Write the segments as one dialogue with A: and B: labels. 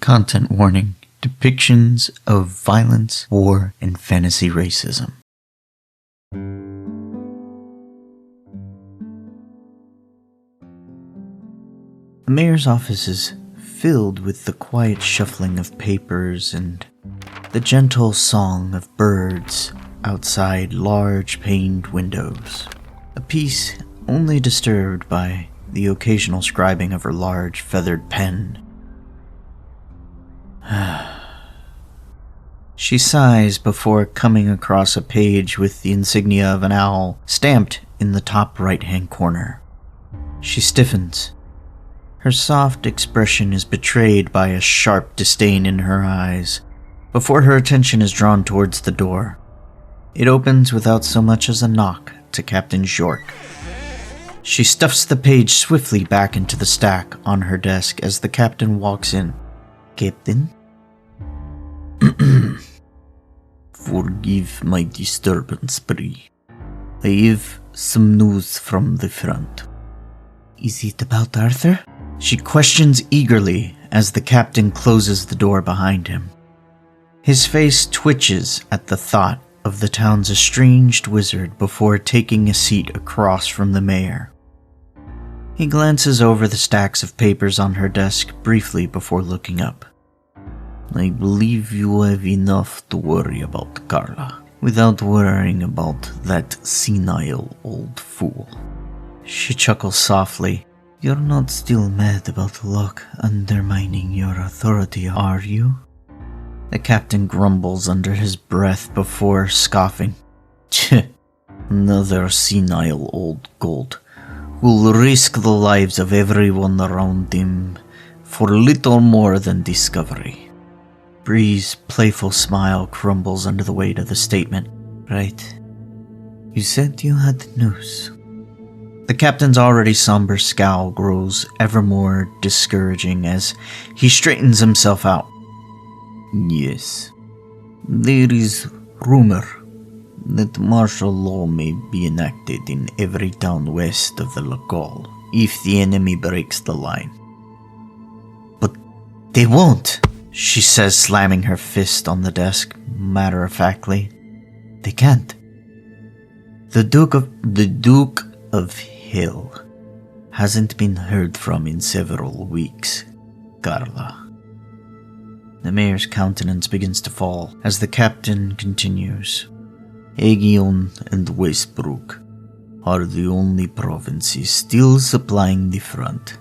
A: Content warning. Depictions of violence, war, and fantasy racism. The mayor's office is filled with the quiet shuffling of papers and the gentle song of birds outside large paned windows. A peace only disturbed by the occasional scribing of her large feathered pen. She sighs before coming across a page with the insignia of an owl stamped in the top right-hand corner. She stiffens. Her soft expression is betrayed by a sharp disdain in her eyes before her attention is drawn towards the door. It opens without so much as a knock to Captain York. She stuffs the page swiftly back into the stack on her desk as the captain walks in. Captain? Forgive my disturbance, Bree. I have some news from the front. Is it about Arthur? She questions eagerly as the captain closes the door behind him. His face twitches at the thought of the town's estranged wizard before taking a seat across from the mayor. He glances over the stacks of papers on her desk briefly before looking up. I believe you have enough to worry about, Carla, without worrying about that senile old fool. She chuckles softly. You're not still mad about Locke undermining your authority, are you? The captain grumbles under his breath before scoffing. Tch, another senile old gold who'll risk the lives of everyone around him for little more than discovery. Bree's playful smile crumbles under the weight of the statement. Right. You said you had news. The captain's already somber scowl grows ever more discouraging as he straightens himself out. Yes. There is rumor that martial law may be enacted in every town west of the Lacal if the enemy breaks the line. But they won't, she says, slamming her fist on the desk matter-of-factly. They can't. The Duke of Hill hasn't been heard from in several weeks, Carla. The mayor's countenance begins to fall as the captain continues. Aegion and Westbrook are the only provinces still supplying the front.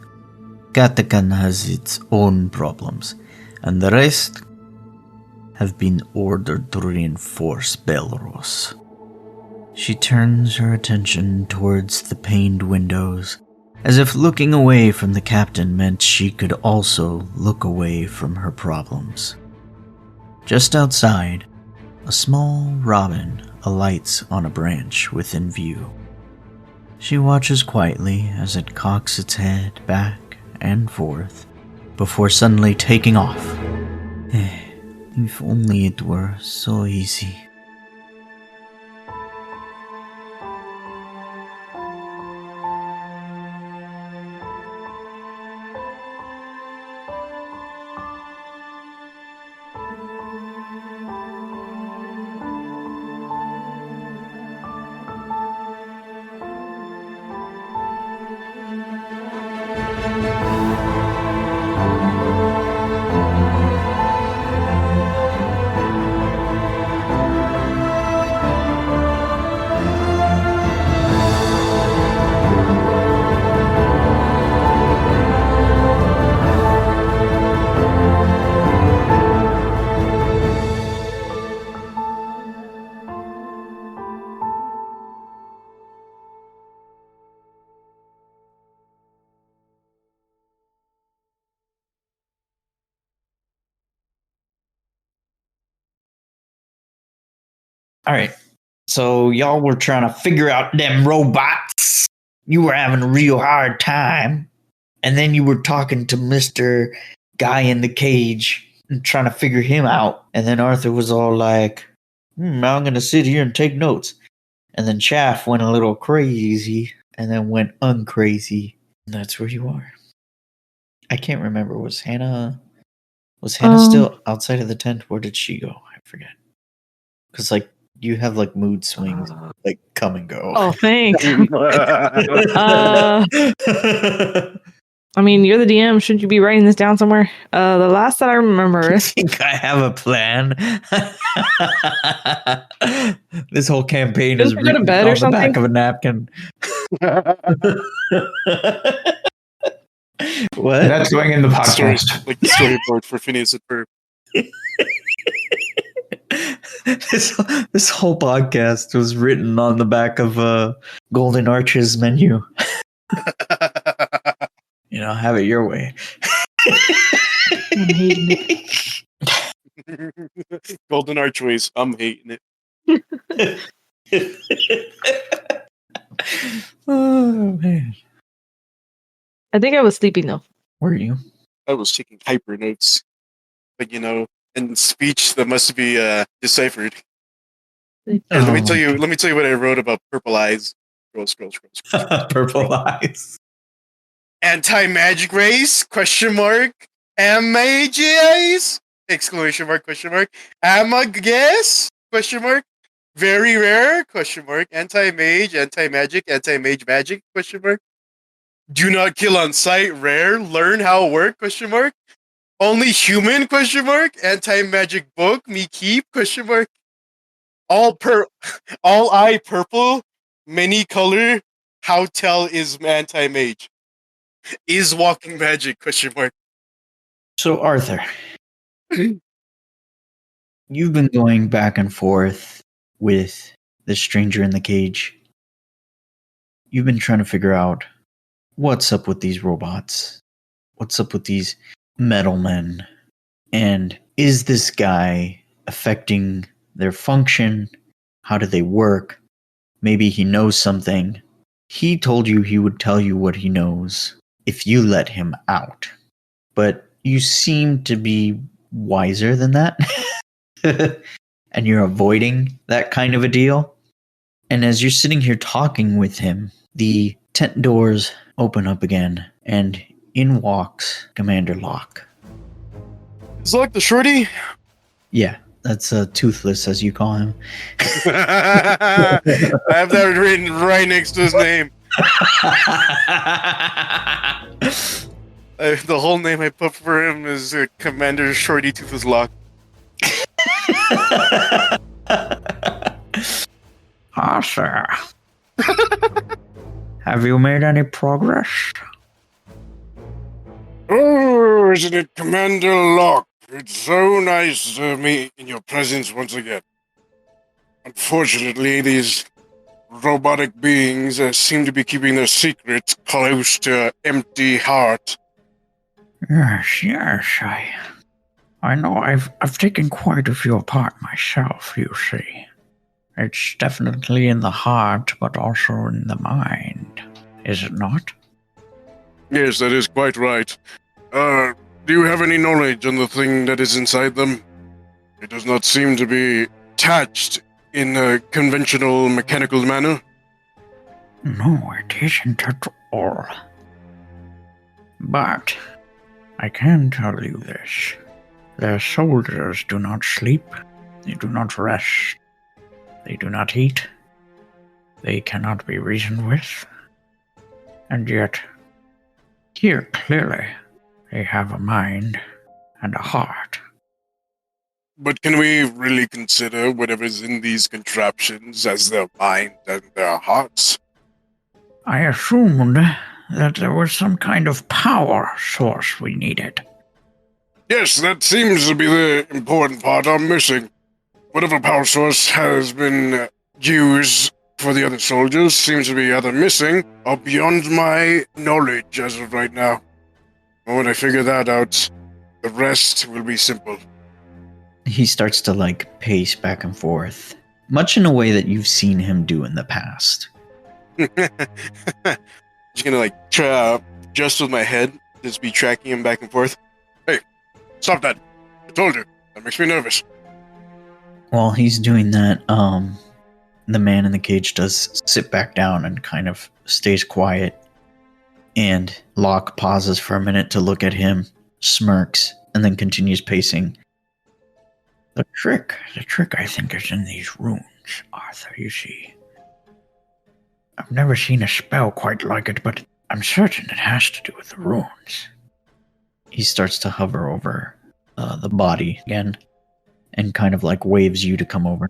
A: Katakan has its own problems, and the rest have been ordered to reinforce Belros. She turns her attention towards the paned windows, as if looking away from the captain meant she could also look away from her problems. Just outside, a small robin alights on a branch within view. She watches quietly as it cocks its head back and forth before suddenly taking off. If only it were so easy. All right, so y'all were trying to figure out them robots. You were having a real hard time. And then you were talking to Mr. Guy in the cage and trying to figure him out. And then Arthur was all like, I'm going to sit here and take notes. And then Chaff went a little crazy and then went uncrazy. And that's where you are. I can't remember. Was Hannah Was Hannah still outside of the tent? Where did she go? I forget. Because, like, you have, like, mood swings, like, come and go.
B: Oh, thanks. I mean, you're the DM. Shouldn't you be writing this down somewhere? The last that I remember.
A: I think I have a plan. This whole campaign is
B: Didn't you go to
A: written
B: bed
A: on
B: or
A: the back
B: something?
A: of a napkin. What?
C: That's going in the podcast.
D: Like the storyboard for Phineas and Ferb.
A: This whole podcast was written on the back of Golden Arches menu. You know, have it your way.
B: I'm hating
D: it. Golden Archways. I'm hating it.
A: Oh man.
B: I think I was sleeping though.
A: Were you?
D: I was taking hyper notes. But in speech that must be deciphered. Let me tell you what I wrote about purple eyes. Scroll.
A: Purple eyes.
D: Anti-magic race? Question mark. Amagies? Exclamation mark, question mark. Amaguess? Question mark. Very rare? Question mark. Anti-mage, anti-magic, anti-mage magic? Question mark. Do not kill on sight. Rare. Learn how it work? Question mark. Only human? Question mark. Anti-magic book. Me keep? Question mark. All eye purple. Many color. How tell is anti-mage? Is walking magic? Question mark.
A: So Arthur, you've been going back and forth with the stranger in the cage. You've been trying to figure out what's up with these robots. What's up with these metal men? And is this guy affecting their function? How do they work? Maybe he knows something. He told you he would tell you what he knows if you let him out. But you seem to be wiser than that. And you're avoiding that kind of a deal. And as you're sitting here talking with him, the tent doors open up again, and in walks Commander Locke.
D: Is Locke the shorty?
A: Yeah, that's Toothless, as you call him.
D: I have that written right next to his name. The whole name I put for him is Commander Shorty Toothless Locke.
A: Arthur, have you made any progress?
D: Oh, isn't it Commander Locke? It's so nice to meet in your presence once again. Unfortunately, these robotic beings seem to be keeping their secrets close to empty heart.
E: Yes, I know I've taken quite a few apart myself, you see. It's definitely in the heart, but also in the mind, is it not?
D: Yes, that is quite right. Do you have any knowledge on the thing that is inside them? It does not seem to be attached in a conventional mechanical manner.
E: No, it isn't at all. But I can tell you this. Their soldiers do not sleep, they do not rest, they do not eat, they cannot be reasoned with. And yet, here clearly, they have a mind and a heart.
D: But can we really consider whatever's in these contraptions as their mind and their hearts?
E: I assumed that there was some kind of power source we needed.
D: Yes, that seems to be the important part I'm missing. Whatever power source has been used for the other soldiers seems to be either missing or beyond my knowledge as of right now. And when I figure that out, the rest will be simple.
A: He starts to pace back and forth, much in a way that you've seen him do in the past.
D: Just gonna try just with my head, just be tracking him back and forth. Hey, stop that! I told you, that makes me nervous.
A: While he's doing that, the man in the cage does sit back down and kind of stays quiet. And Locke pauses for a minute to look at him, smirks, and then continues pacing.
E: The trick, I think, is in these runes, Arthur, you see. I've never seen a spell quite like it, but I'm certain it has to do with the runes.
A: He starts to hover over the body again and kind of like waves you to come over.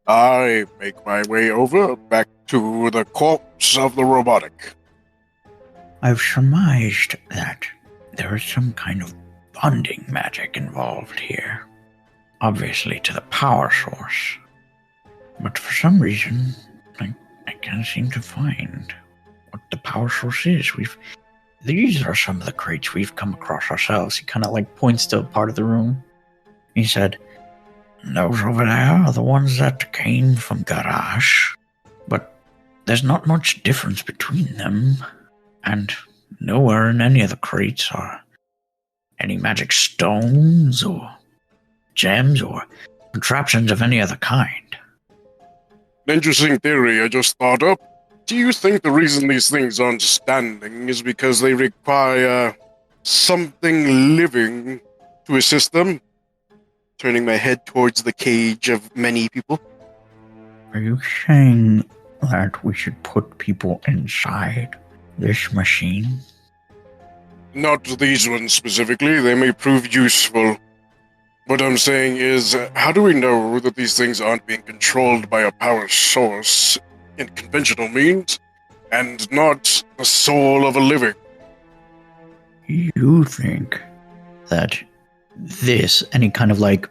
D: I make my way over back to the corpse of the robotic.
E: I've surmised that there is some kind of bonding magic involved here. Obviously to the power source. But for some reason, I can't seem to find what the power source is. These are some of the crates we've come across ourselves.
A: He kind of like points to a part of the room.
E: He said, those over there are the ones that came from Garage. But there's not much difference between them. And nowhere in any of the crates are any magic stones or gems or contraptions of any other kind.
D: An interesting theory I just thought up. Do you think the reason these things aren't standing is because they require something living to assist them? Turning my head towards the cage of many people.
E: Are you saying that we should put people inside this machine?
D: Not these ones specifically, they may prove useful. What I'm saying is, how do we know that these things aren't being controlled by a power source in conventional means, and not the soul of a living?
E: You think
A: that this, and he kind of like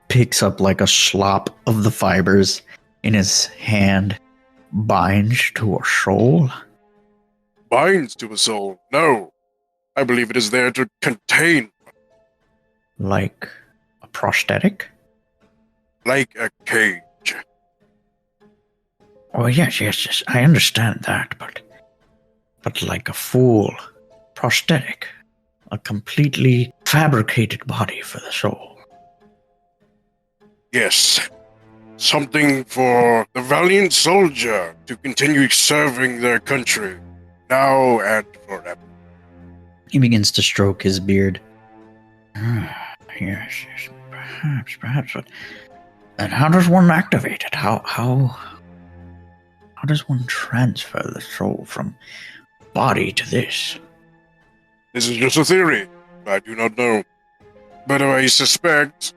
A: picks up like a slop of the fibers in his hand,
E: binds to a soul?
D: Binds to a soul? No. I believe it is there to contain.
E: Like a prosthetic?
D: Like a cage.
E: Oh, yes, I understand that, but like a full prosthetic. A completely fabricated body for the soul.
D: Yes. Something for the valiant soldier to continue serving their country, now and forever.
A: He begins to stroke his beard.
E: Yes, perhaps, but... And how does one activate it? How does one transfer the soul from body to this?
D: This is just a theory. I do not know. But I suspect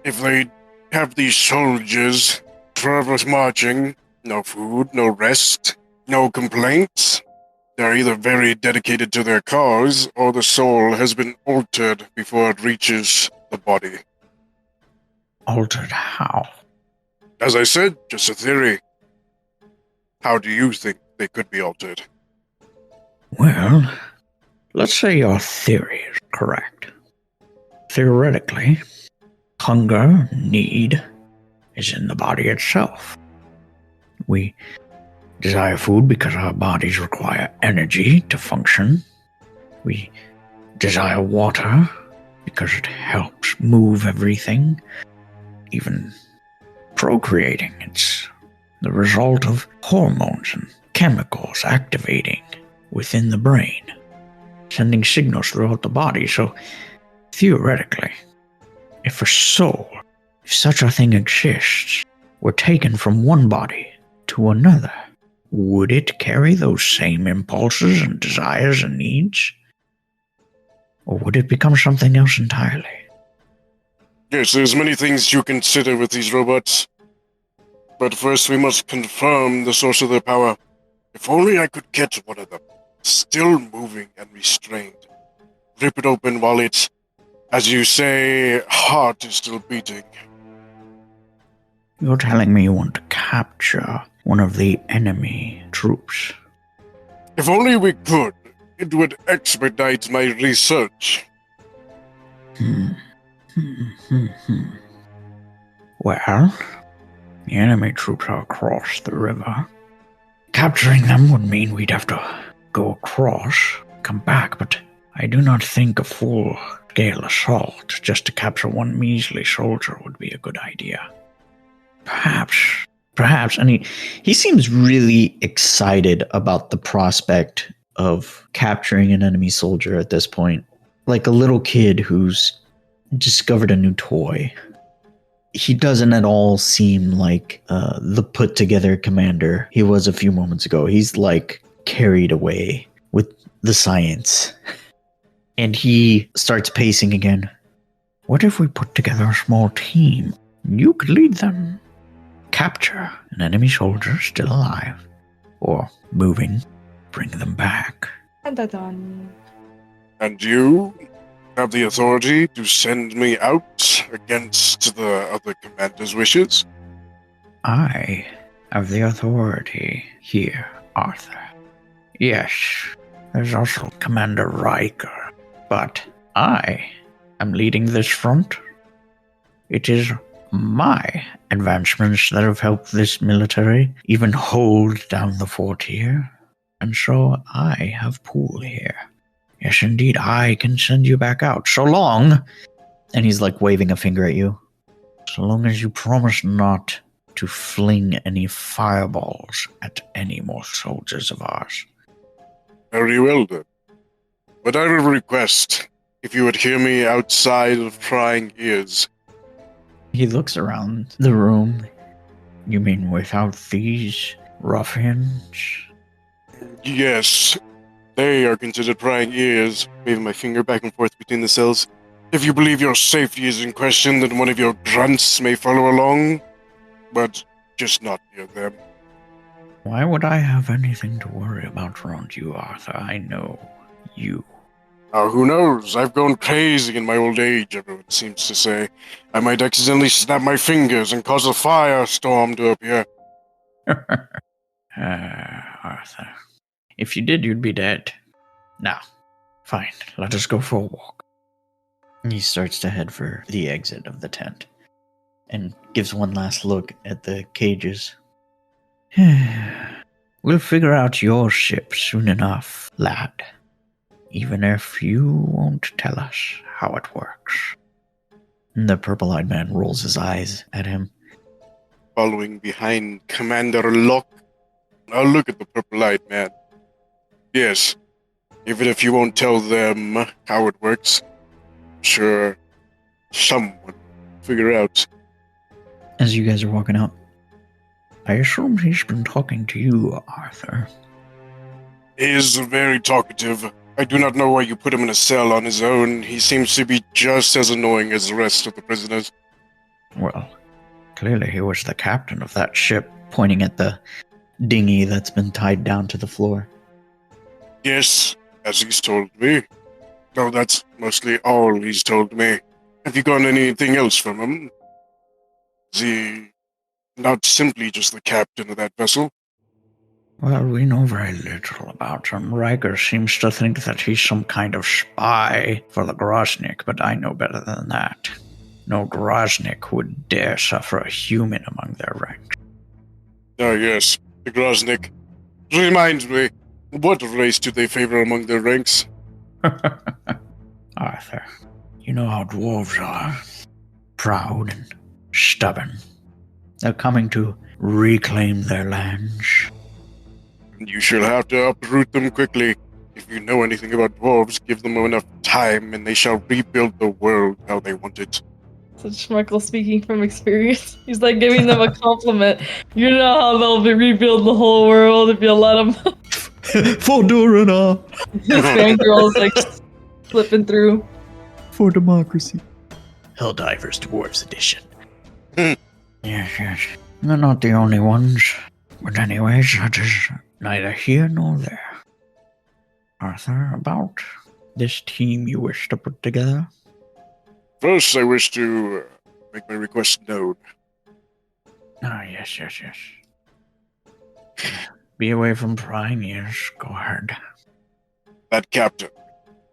D: if they have these soldiers forever marching, no food, no rest, no complaints, they're either very dedicated to their cause, or the soul has been altered before it reaches the body.
E: Altered how?
D: As I said, just a theory. How do you think they could be altered?
E: Well, let's say your theory is correct. Theoretically, hunger, need, is in the body itself. We desire food because our bodies require energy to function. We desire water because it helps move everything. Even procreating, it's the result of hormones and chemicals activating within the brain, sending signals throughout the body. So, theoretically, if a soul, if such a thing exists, were taken from one body to another, would it carry those same impulses and desires and needs? Or would it become something else entirely?
D: Yes, there's many things to consider with these robots. But first we must confirm the source of their power. If only I could get one of them, still moving and restrained. Rip it open while its, as you say, heart is still beating.
E: You're telling me you want to capture one of the enemy troops?
D: If only we could, it would expedite my research.
E: Well, the enemy troops are across the river. Capturing them would mean we'd have to go across, come back, but I do not think a full-scale assault just to capture one measly soldier would be a good idea.
A: Perhaps, and he seems really excited about the prospect of capturing an enemy soldier at this point. like a little kid who's discovered a new toy. He doesn't at all seem like the put together commander he was a few moments ago. He's like carried away with the science. And he starts pacing again.
E: What if we put together a small team? You could lead them. Capture an enemy soldier still alive or moving, bring them back.
B: Dun, dun, dun.
C: And you have the authority to send me out against the other commander's wishes?
E: I have the authority here, Arthur. Yes, there's also Commander Riker, but I am leading this front. It is my advancements that have helped this military even hold down the fort here, and so I have pull here. Yes, indeed, I can send you back out, so long,
A: And he's like waving a finger at you.
E: so long as you promise not to fling any fireballs at any more soldiers of ours.
C: Very well then. But I will request if you would hear me outside of prying ears.
A: He looks around the room.
E: You mean without these ruffians?
C: Yes, they are considered prying ears, waving my finger back and forth between the cells. If you believe your safety is in question, then one of your grunts may follow along, but just not near them.
E: Why would I have anything to worry about around you, Arthur? I know you.
C: Now, who knows? I've gone crazy in my old age, everyone seems to say. I might accidentally snap my fingers and cause a firestorm to appear.
E: Arthur. If you did, you'd be dead. Now, fine, let us go for a walk.
A: He starts to head for the exit of the tent and gives one last look at the cages.
E: We'll figure out your ship soon enough, lad. Even if you won't tell us how it works.
A: And the purple-eyed man rolls his eyes at him.
C: Following behind Commander Locke. Now look at the purple-eyed man. Yes, even if you won't tell them how it works, I'm sure someone will figure out.
A: As you guys are walking out,
E: I assume he's been talking to you, Arthur.
C: He is very talkative. I do not know why you put him in a cell on his own. He seems to be just as annoying as the rest of the prisoners.
E: Well, clearly he was the captain of that ship.
A: pointing at the dinghy that's been tied down to the floor.
C: Yes, as he's told me. No, that's mostly all he's told me. Have you gotten anything else from him? Is he not simply just the captain of that vessel?
E: Well, we know very little about him. Riker seems to think that he's some kind of spy for the Groznik, but I know better than that. No Groznik would dare suffer a human among their ranks.
C: Ah, yes, the Groznik. Reminds me, what race do they favor among their ranks?
E: Arthur, you know how dwarves are. Proud and stubborn. They're coming to reclaim their lands.
C: You shall have to uproot them quickly. If you know anything about dwarves, give them enough time and they shall rebuild the world how they want it.
B: Such Schmeichel speaking from experience. He's like giving them a compliment. You know how they'll rebuild the whole world if you let them.
A: For Durana!
B: This fangirl's like flipping through.
A: For democracy. Helldivers Dwarves Edition.
E: Yes. They're not the only ones. But anyways, that is neither here nor there. Arthur, about this team you wish to put together?
C: First, I wish to make my request known.
E: Ah, yes. Be away from prying ears. Go ahead.
C: That captain,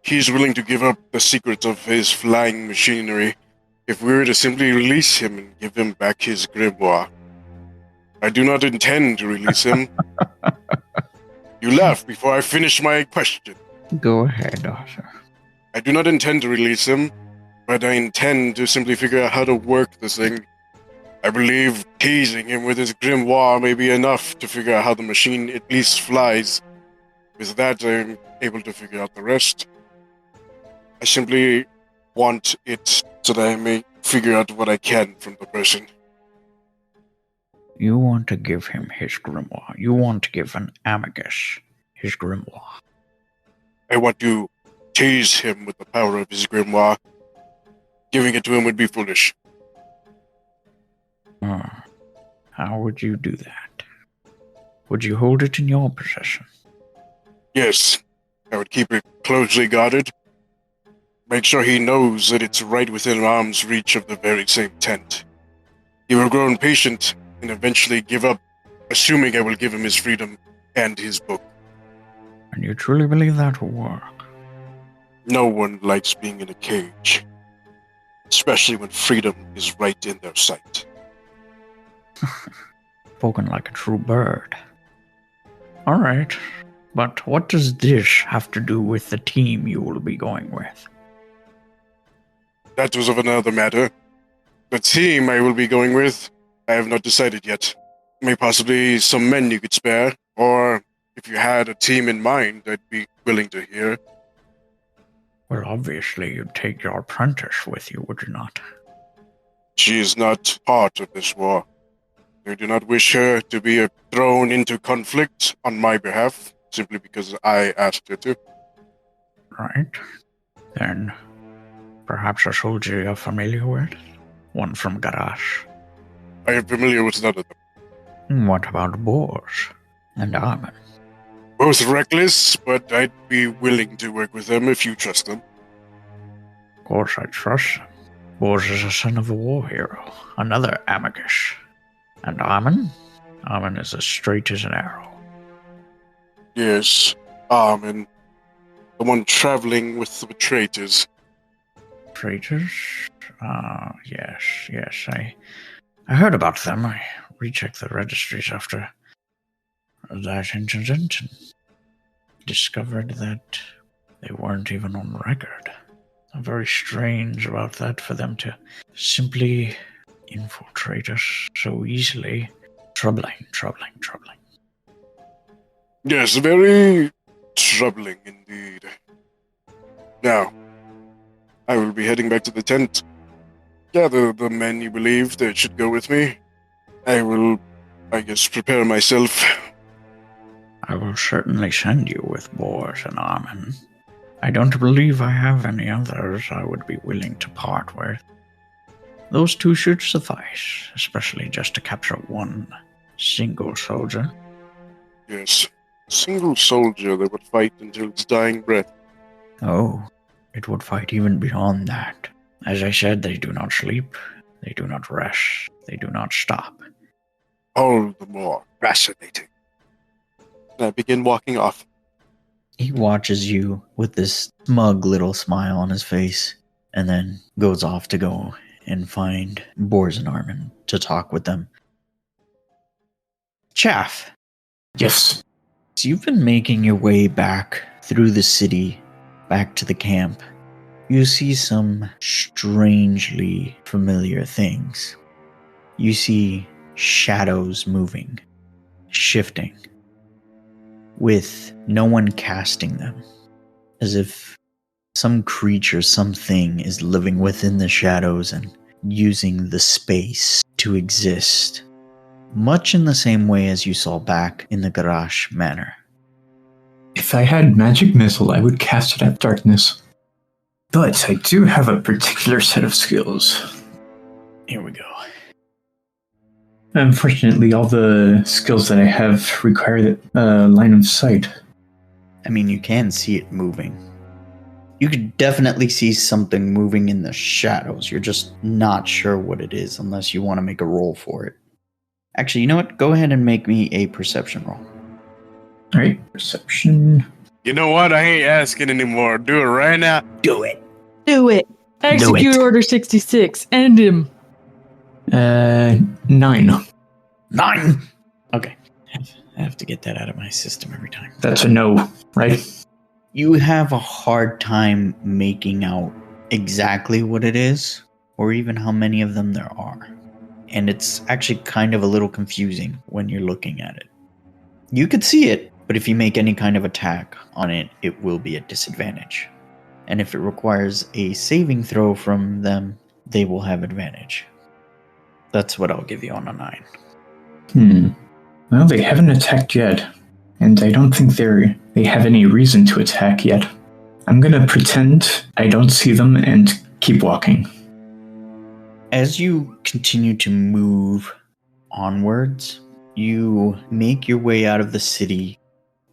C: he's willing to give up the secrets of his flying machinery if we were to simply release him and give him back his grimoire. I do not intend to release him. You laughed before I finished my question.
E: Go ahead, Arthur.
C: I do not intend to release him, but I intend to simply figure out how to work this thing. I believe teasing him with his grimoire may be enough to figure out how the machine at least flies. With that, I'm able to figure out the rest. I simply want it so that I may figure out what I can from the person.
E: You want to give him his grimoire. You want to give an Amagus his grimoire.
C: I want to tease him with the power of his grimoire. Giving it to him would be foolish.
E: How would you do that? Would you hold it in your possession?
C: Yes, I would keep it closely guarded. Make sure he knows that it's right within arm's reach of the very same tent. He will grow impatient and eventually give up, assuming I will give him his freedom and his book.
E: And you truly believe that will work?
C: No one likes being in a cage, especially when freedom is right in their sight.
E: Spoken like a true bird. Alright, but what does this have to do with the team you will be going with?
C: That was of another matter. The team I will be going with, I have not decided yet. May possibly some men you could spare, or if you had a team in mind, I'd be willing to hear.
E: Well, obviously you'd take your apprentice with you, would you not?
C: She is not part of this war. I do not wish her to be thrown into conflict on my behalf, simply because I asked her to.
E: Right. Then, perhaps a soldier you're familiar with? One from Garage.
C: I am familiar with none of them.
E: What about Boars and Armin?
C: Both reckless, but I'd be willing to work with them if you trust them.
E: Of course I trust them. Boars is a son of a war hero, another Amagus. And Armin? Armin is as straight as an arrow.
C: Yes, Armin. The one traveling with the traitors.
E: Traitors? Yes. I heard about them. I rechecked the registries after that incident and discovered that they weren't even on record. Very strange about that for them to simply infiltrate us so easily. Troubling.
C: Yes, very troubling indeed. Now, I will be heading back to the tent. Gather the men you believe that should go with me. I will, prepare myself.
E: I will certainly send you with Boars and Armin. I don't believe I have any others I would be willing to part with. Those two should suffice, especially just to capture one single soldier.
C: Yes, a single soldier that would fight until its dying breath.
E: Oh, it would fight even beyond that. As I said, they do not sleep, they do not rest, they do not stop.
C: All the more fascinating. And I begin walking off.
A: He watches you with this smug little smile on his face, and then goes off to go and find Boars and Armin to talk with them. Chaff.
F: Yes.
A: So you've been making your way back through the city, back to the camp. You see some strangely familiar things. You see shadows moving, shifting, with no one casting them, as if some creature, something is living within the shadows and using the space to exist, much in the same way as you saw back in the Garage Manor.
F: If I had magic missile, I would cast it at darkness. But I do have a particular set of skills.
A: Here we go.
F: Unfortunately, all the skills that I have require that line of sight.
A: I mean, you can see it moving. You could definitely see something moving in the shadows. You're just not sure what it is unless you want to make a roll for it. Actually, you know what? Go ahead and make me a perception roll.
F: Alright, perception.
C: You know what? I ain't asking anymore. Do it right now.
A: Do it.
B: Do it. Execute Order 66. End him.
F: 9.
A: 9! Okay. I have to get that out of my system every time.
F: That's a no, right?
A: You have a hard time making out exactly what it is, or even how many of them there are. And it's actually kind of a little confusing when you're looking at it. You could see it, but if you make any kind of attack on it, it will be at disadvantage. and if it requires a saving throw from them, they will have advantage. That's what I'll give you on a 9.
F: Well, they haven't attacked yet, and I don't think they have any reason to attack yet. I'm gonna pretend I don't see them and keep walking.
A: As you continue to move onwards, you make your way out of the city,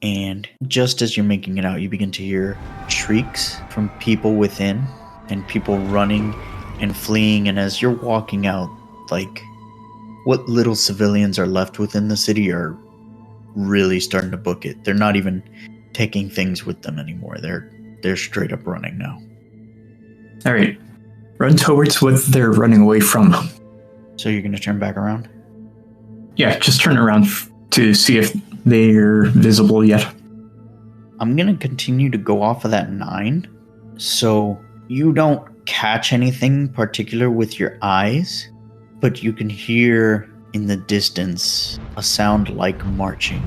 A: and just as you're making it out, you begin to hear shrieks from people within and people running and fleeing. And as you're walking out, like, what little civilians are left within the city are really starting to book it. They're not even taking things with them anymore. They're straight up running now.
F: All right, run towards what they're running away from.
A: So you're going to turn back around?
F: Yeah, just turn around to see if they're visible yet.
A: I'm going to continue to go off of that 9. So you don't catch anything particular with your eyes, but you can hear in the distance a sound like marching.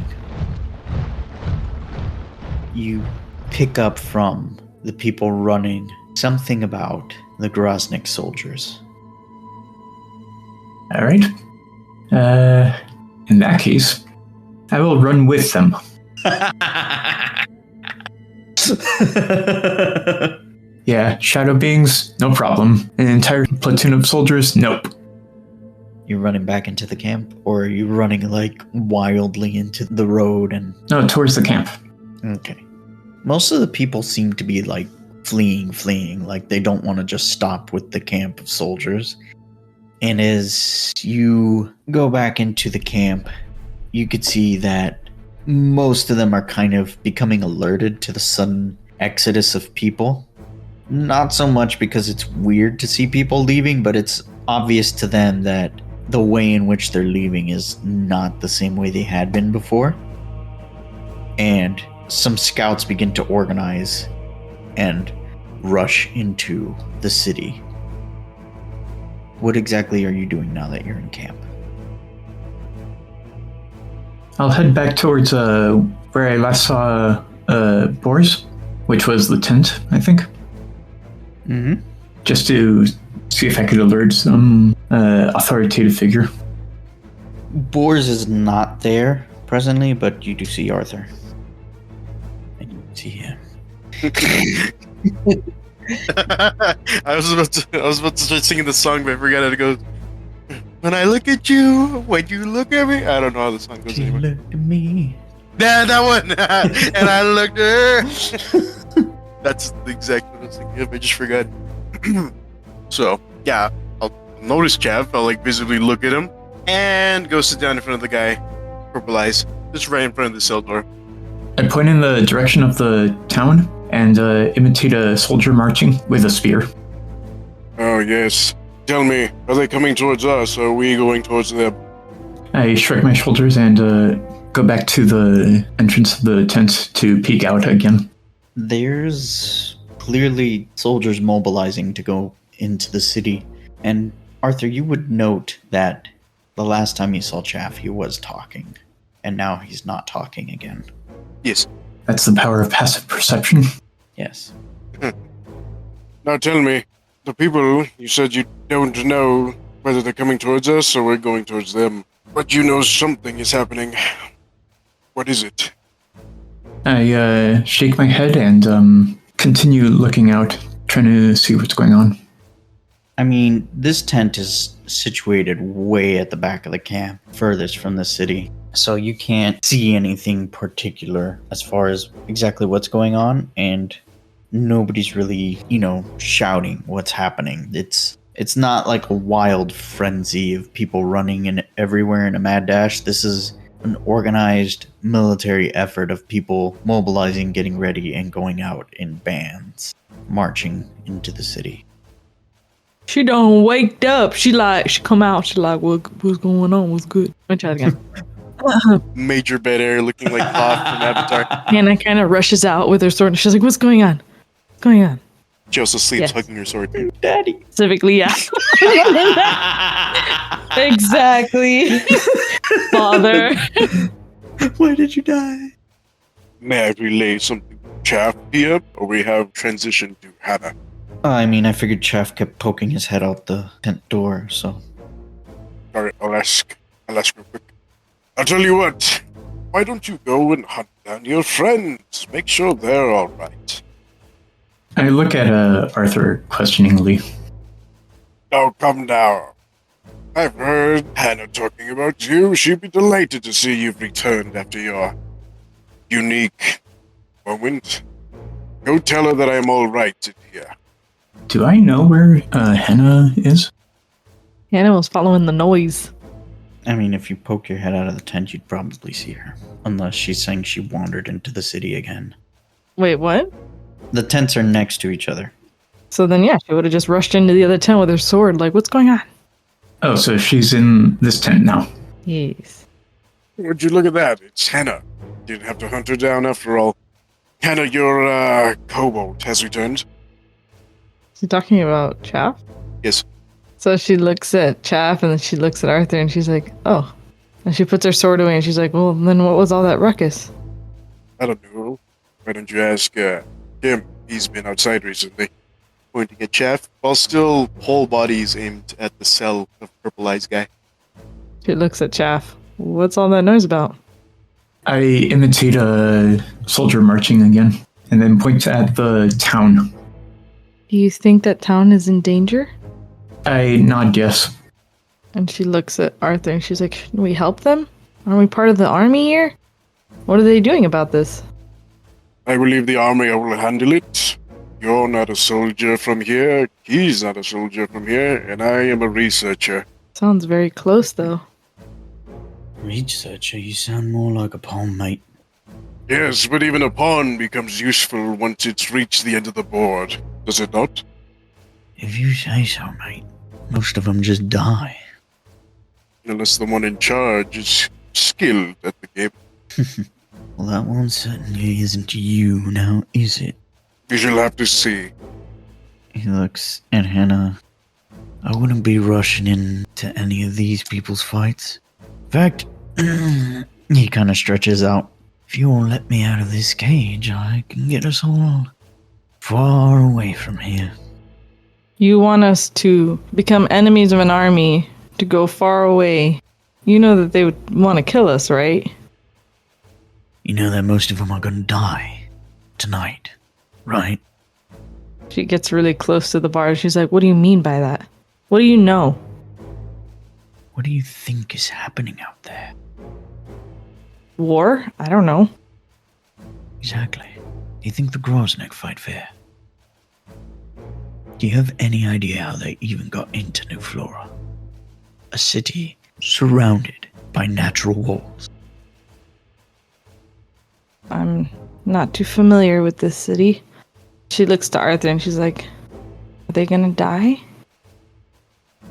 A: You pick up from the people running something about the Groznik soldiers.
F: All right. In that case, I will run with them. Yeah, shadow beings, no problem. An entire platoon of soldiers, nope.
A: You're running back into the camp, or are you running like wildly into the road and...
F: No, towards the camp.
A: Okay. Most of the people seem to be like fleeing, like they don't want to just stop with the camp of soldiers. And as you go back into the camp, you could see that most of them are kind of becoming alerted to the sudden exodus of people. Not so much because it's weird to see people leaving, but it's obvious to them that the way in which they're leaving is not the same way they had been before. And some scouts begin to organize and rush into the city. What exactly are you doing now that you're in camp?
F: I'll head back towards where I last saw Boris, which was the tent, I think.
A: Mm-hmm.
F: Just to see if I could alert some authoritative figure.
A: Bors is not there presently, but you do see Arthur. And you see him.
D: I was about to start singing the song, but I forgot how to go. When I look at you, when you look at me, I don't know how the song goes
A: She
D: anymore.
A: looked at me.
D: Yeah, that one. And I looked at her. That's the exact one I was thinking of. I just forgot. So yeah, I'll notice Jeff. I'll like visibly look at him and go sit down in front of the guy, purple eyes, just right in front of the cell door.
F: I point in the direction of the town and imitate a soldier marching with a spear.
C: Oh, yes. Tell me, are they coming towards us, or are we going towards them?
F: I shrug my shoulders and go back to the entrance of the tent to peek out again.
A: There's clearly soldiers mobilizing to go into the city. And Arthur, you would note that the last time you saw Chaff, he was talking. And now he's not talking again.
D: Yes.
F: That's the power of passive perception.
A: Yes.
C: Now tell me, the people, you said you don't know whether they're coming towards us or we're going towards them. But you know something is happening. What is it?
F: I shake my head and continue looking out, trying to see what's going on.
A: I mean, this tent is situated way at the back of the camp, furthest from the city. So you can't see anything particular as far as exactly what's going on, and nobody's really, shouting what's happening. It's not like a wild frenzy of people running in everywhere in a mad dash. This is an organized military effort of people mobilizing, getting ready, and going out in bands, marching into the city.
B: She done waked up. She come out. She like, what's going on? What's good? Let me try it again.
D: Major bed air looking like Bob from Avatar.
B: Hannah kind of rushes out with her sword. And she's like, what's going on? What's going on?
D: She also sleeps
B: Yes.
D: hugging her sword.
A: Daddy.
B: Specifically, yeah. Exactly. Father.
A: Why did you die?
C: May I relay something Chaff here, or we have transitioned to Hannah?
A: I mean, I figured Chaff kept poking his head out the tent door, so.
C: Alright, I'll ask real quick. I'll tell you what. Why don't you go and hunt down your friends? Make sure they're alright.
F: I look at Arthur questioningly.
C: Oh, come down. I've heard Hannah talking about you. She'd be delighted to see you've returned after your unique moment. Go tell her that I'm alright in here.
F: Do I know where Henna is?
B: Hannah was following the noise.
A: I mean, if you poke your head out of the tent, you'd probably see her. Unless she's saying she wandered into the city again.
B: Wait, what?
A: The tents are next to each other.
B: So then, yeah, she would have just rushed into the other tent with her sword. Like, what's going on?
F: Oh, so she's in this tent now.
B: Yes.
C: Would you look at that? It's Hannah. Didn't have to hunt her down after all. Hannah, your kobold has returned.
B: Is he talking about Chaff?
C: Yes.
B: So she looks at Chaff and then she looks at Arthur and she's like, oh. And she puts her sword away and she's like, well, then what was all that ruckus?
C: I don't know. Why don't you ask him? He's been outside recently.
G: Pointing at Chaff, while still whole bodies aimed at the cell of Purple Eyes guy.
B: She looks at Chaff. What's all that noise about?
F: I imitate a soldier marching again, and then point at the town.
B: Do you think that town is in danger?
F: I nod yes.
B: And she looks at Arthur and she's like, shouldn't we help them? Aren't we part of the army here? What are they doing about this?
C: I believe the army will handle it. You're not a soldier from here, he's not a soldier from here, and I am a researcher.
B: Sounds very close, though.
A: Researcher, you sound more like a pawn, mate.
C: Yes, but even a pawn becomes useful once it's reached the end of the board, does it not?
A: If you say so, mate. Most of them just die.
C: Unless the one in charge is skilled at the game.
A: Well, that one certainly isn't you now, is it?
C: We shall have to see.
A: He looks at Hannah. I wouldn't be rushing into any of these people's fights. In fact, he kind of stretches out. If you'll let me out of this cage, I can get us all far away from here.
B: You want us to become enemies of an army, to go far away. You know that they would want to kill us, right?
A: You know that most of them are gonna die tonight, right?
B: She gets really close to the bar. She's like, what do you mean by that? What do you know?
A: What do you think is happening out there?
B: War? I don't know.
A: Exactly. Do you think the Grosnick fight fair? Do you have any idea how they even got into New Flora? A city surrounded by natural walls.
B: I'm not too familiar with this city. She looks to Arthur and she's like, are they gonna die?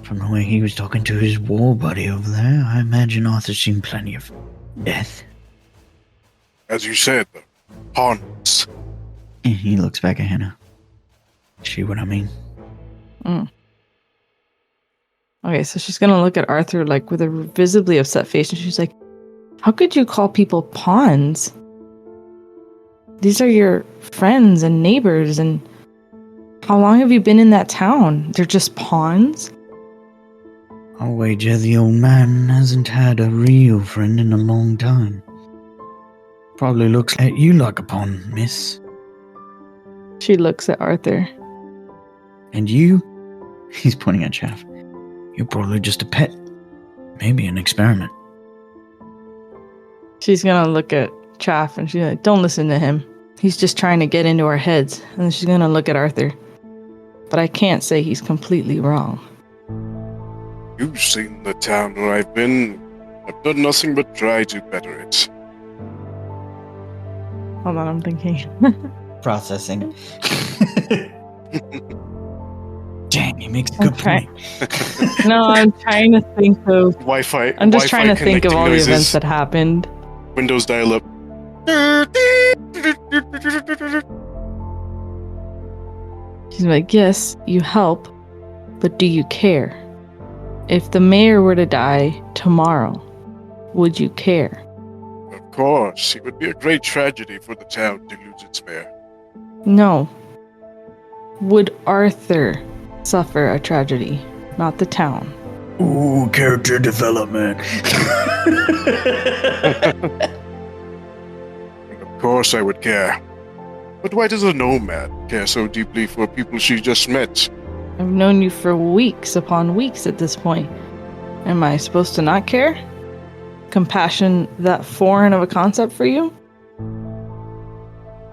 A: From the way he was talking to his war buddy over there, I imagine Arthur's seen plenty of death.
C: As you said, the pawns.
A: And he looks back at Hannah. See what I mean?
B: Okay, so she's gonna look at Arthur like with a visibly upset face and she's like, how could you call people pawns? These are your friends and neighbors, and how long have you been in that town? They're just pawns?
A: I'll wager the old man hasn't had a real friend in a long time. Probably looks at you like a pawn, miss.
B: She looks at Arthur.
A: And you? He's pointing at Chaff. You're probably just a pet. Maybe an experiment.
B: She's gonna look at Chaff and she's like, don't listen to him. He's just trying to get into our heads. And then she's gonna look at Arthur. But I can't say he's completely wrong.
C: You've seen the town where I've been. I've done nothing but try to better it.
B: Hold on, I'm thinking.
A: Processing. Dang, he makes a good point.
B: No, I'm trying to think of...
C: Wi-Fi.
B: I'm just
C: Wi-Fi
B: trying to think of all
C: connecting
B: the events
C: noises.
B: that happened.
C: Windows dial-up.
B: She's like, yes, you help, but do you care? If the mayor were to die tomorrow, would you care?
C: Of course, it would be a great tragedy for the town to lose its mayor.
B: No. Would Arthur suffer a tragedy, not the town?
E: Ooh, character development.
C: Of course I would care. But why does a nomad care so deeply for people she just met?
B: I've known you for weeks upon weeks at this point. Am I supposed to not care? Compassion that foreign of a concept for you?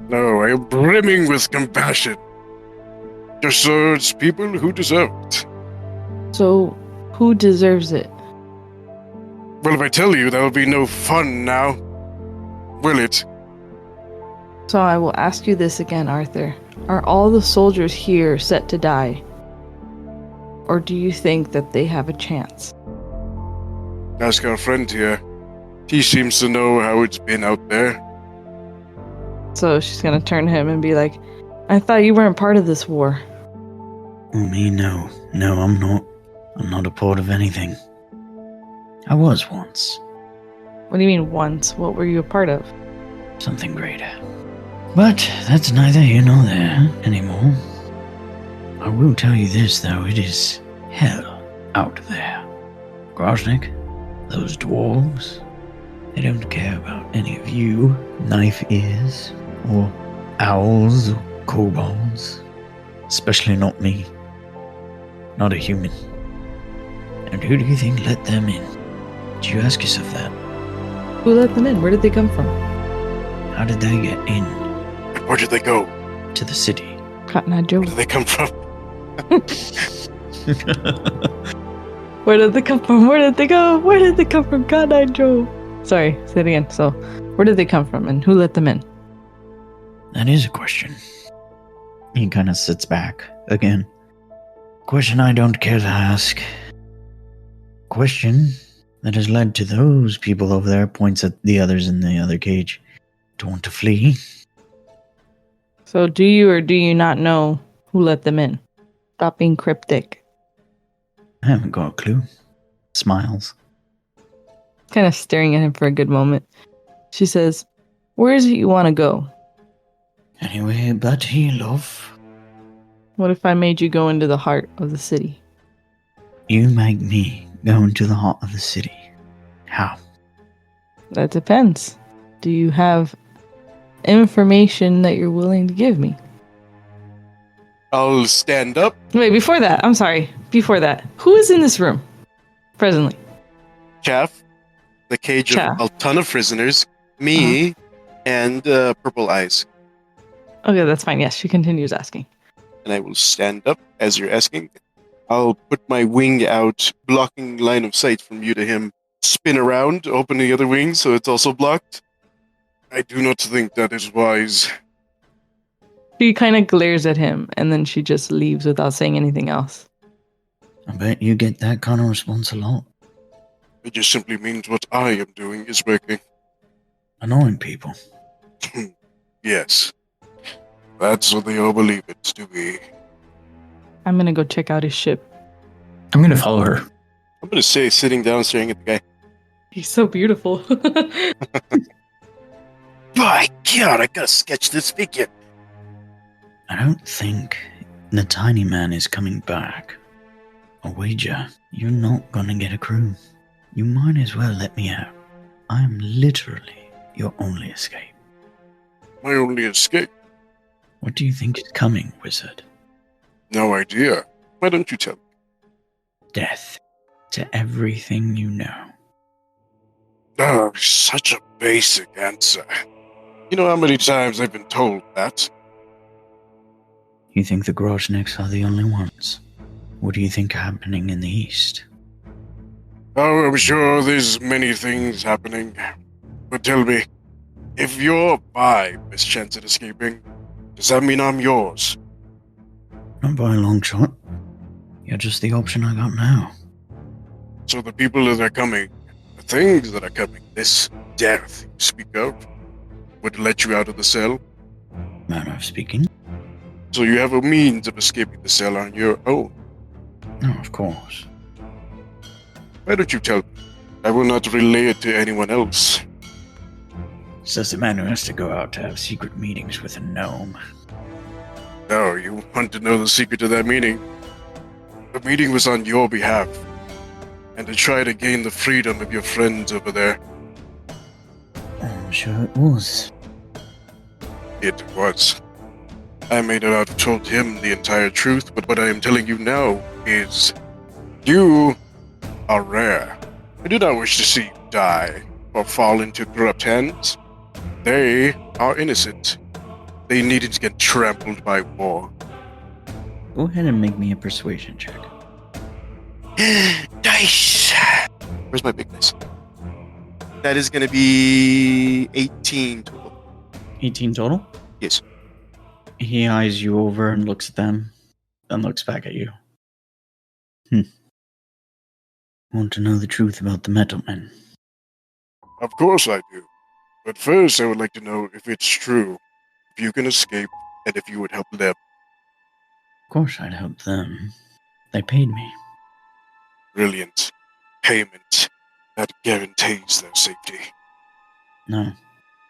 C: No, I am brimming with compassion. Just towards people who deserve it.
B: So, who deserves it?
C: Well, if I tell you, there will be no fun now. Will it?
B: So I will ask you this again, Arthur. Are all the soldiers here set to die? Or do you think that they have a chance?
C: Ask our friend here. He seems to know how it's been out there.
B: So she's gonna turn to him and be like, I thought you weren't part of this war.
A: Oh, me, no. No, I'm not. I'm not a part of anything. I was once.
B: What do you mean once? What were you a part of?
A: Something greater. But that's neither here nor there anymore. I will tell you this, though, it is hell out there. Groznik, those dwarves, they don't care about any of you, knife ears, or owls, or kobolds. Especially not me. Not a human. And who do you think let them in? Did you ask yourself that?
B: Who let them in? Where did they come from?
A: How did they get in
C: And where did they go?
A: to the city?
B: Cotton Eye Joe.
C: Where did they come from?
B: Where did they come from? Where did they go? Where did they come from? Cotton Eye Joe. Sorry, say it again. So, where did they come from and who let them in?
A: That is a question. He kind of sits back again. Question I don't care to ask. Question that has led to those people over there, points at the others in the other cage, to want to flee.
B: So, do you or do you not know who let them in? Stop being cryptic.
A: I haven't got a clue. Smiles.
B: Kind of staring at him for a good moment. She says, where is it you want to go?
A: Anyway, but he love.
B: What if I made you go into the heart of the city?
A: You make me go into the heart of the city. How?
B: That depends. Do you have information that you're willing to give me?
C: I'll stand up.
B: Wait, before that, I'm sorry. Before that, who is in this room presently?
C: Chaff. The cage
B: Chaff.
C: of a ton of prisoners. Me. And Purple Eyes.
B: Okay, that's fine. Yes, she continues asking.
C: And I will stand up as you're asking. I'll put my wing out, blocking line of sight from you to him. Spin around, open the other wing so it's also blocked. I do not think that is wise.
B: She kind of glares at him, and then she just leaves without saying anything else.
A: I bet you get that kind of response a lot.
C: It just simply means what I am doing is working.
A: Annoying people.
C: Yes. That's what they all believe it to be.
B: I'm gonna go check out his ship.
F: I'm gonna follow her.
C: I'm gonna say sitting down staring at the guy.
B: He's so beautiful.
C: By God, I gotta sketch this figure.
A: I don't think the tiny man is coming back. A wager, you're not gonna get a crew. You might as well let me out. I'm literally your only escape.
C: My only escape?
A: What do you think is coming, wizard?
C: No idea. Why don't you tell me?
A: Death to everything you know.
C: Oh, such a basic answer. You know how many times I've been told that?
A: You think the Grozniks are the only ones? What do you think are happening in the east?
C: Oh, I'm sure there's many things happening. But tell me, if you're my best chance at escaping, does that mean I'm yours?
A: Not by a long shot. You're just the option I got now.
C: So the people that are coming, the things that are coming, this death you speak of, would let you out of the cell?
A: Manner of speaking.
C: So you have a means of escaping the cell on your own.
A: No, of course.
C: Why don't you tell me? I will not relay it to anyone else.
A: Says the man who has to go out to have secret meetings with a gnome.
C: No, you want to know the secret to that meeting? The meeting was on your behalf, and to try to gain the freedom of your friends over there.
A: I'm sure it was.
C: It was. I may not have told him the entire truth, but what I am telling you now is you are rare. I do not wish to see you die or fall into corrupt hands. They are innocent. They needed to get trampled by war.
A: Go ahead and make me a persuasion check.
G: Dice! Where's my big dice? That is going to be 18 total.
A: 18 total?
G: Yes.
A: He eyes you over and looks at them, then looks back at you. Want to know the truth about the metal men?
C: Of course I do. But first I would like to know if it's true, if you can escape, and if you would help them.
A: Of course I'd help them. They paid me.
C: Brilliant. Payment. That guarantees their safety.
A: No.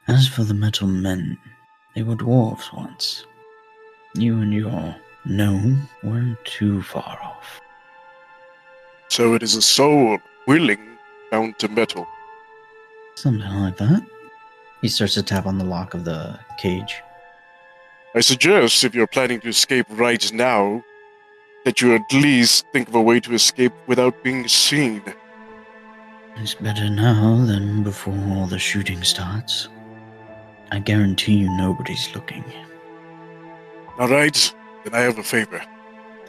A: As for the metal men, they were dwarves once. You and your gnome weren't too far off.
C: So it is a soul willing bound to metal.
A: Something like that. He starts to tap on the lock of the cage.
C: I suggest, if you're planning to escape right now, that you at least think of a way to escape without being seen.
A: It's better now than before all the shooting starts. I guarantee you nobody's looking.
C: Alright, then I have a favor.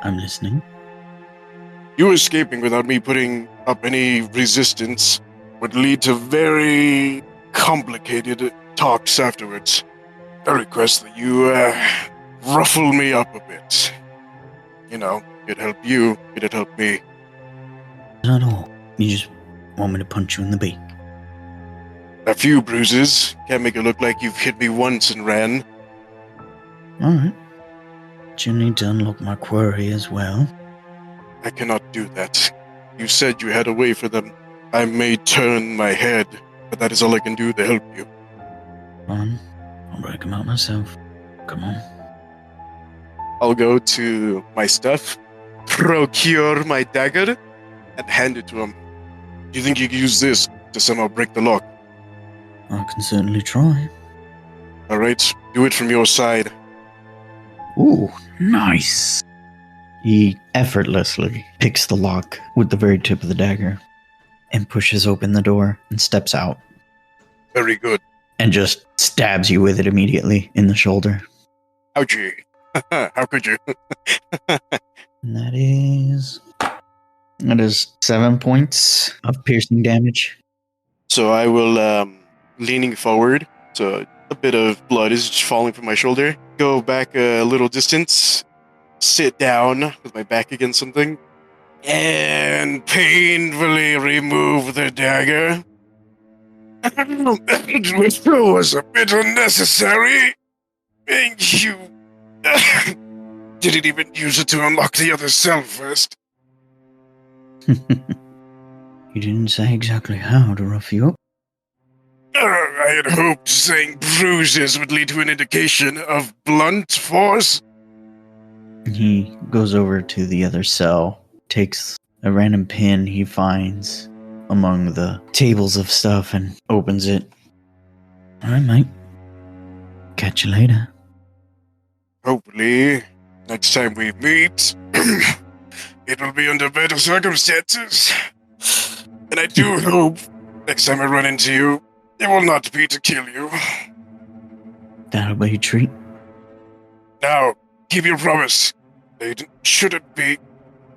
A: I'm listening.
C: You escaping without me putting up any resistance would lead to very complicated talks afterwards. I request that you ruffle me up a bit. You know, it'd help you, it'd help me.
A: Not all. You just want me to punch you in the beak.
C: A few bruises. Can't make it look like you've hit me once and ran.
A: Alright. But you need to unlock my quarry as well.
C: I cannot do that. You said you had a way for them. I may turn my head, but that is all I can do to help you.
A: Fine. I'll break them out myself. Come on.
C: I'll go to my stuff, procure my dagger, and hand it to him. Do you think you could use this to somehow break the lock?
A: I can certainly try.
C: Alright, do it from your side.
A: Ooh, nice. He effortlessly picks the lock with the very tip of the dagger and pushes open the door and steps out
C: Very good.
A: and just stabs you with it immediately in the shoulder.
C: Ouchie. How could you?
A: And that is 7 points of piercing damage.
G: So I will, leaning forward, so a bit of blood is falling from my shoulder, go back a little distance, sit down with my back against something, and painfully remove the dagger.
C: It was a bit unnecessary. And you didn't even use it to unlock the other cell first.
A: You didn't say exactly how to rough you up.
C: I had hoped saying bruises would lead to an indication of blunt force.
A: He goes over to the other cell, takes a random pin he finds among the tables of stuff and opens it. Alright, mate. Catch you later.
C: Hopefully, next time we meet, it will be under better circumstances. And I do hope next time I run into you, it will not be to kill you.
A: That'll be a treat.
C: Now, keep your promise. They shouldn't be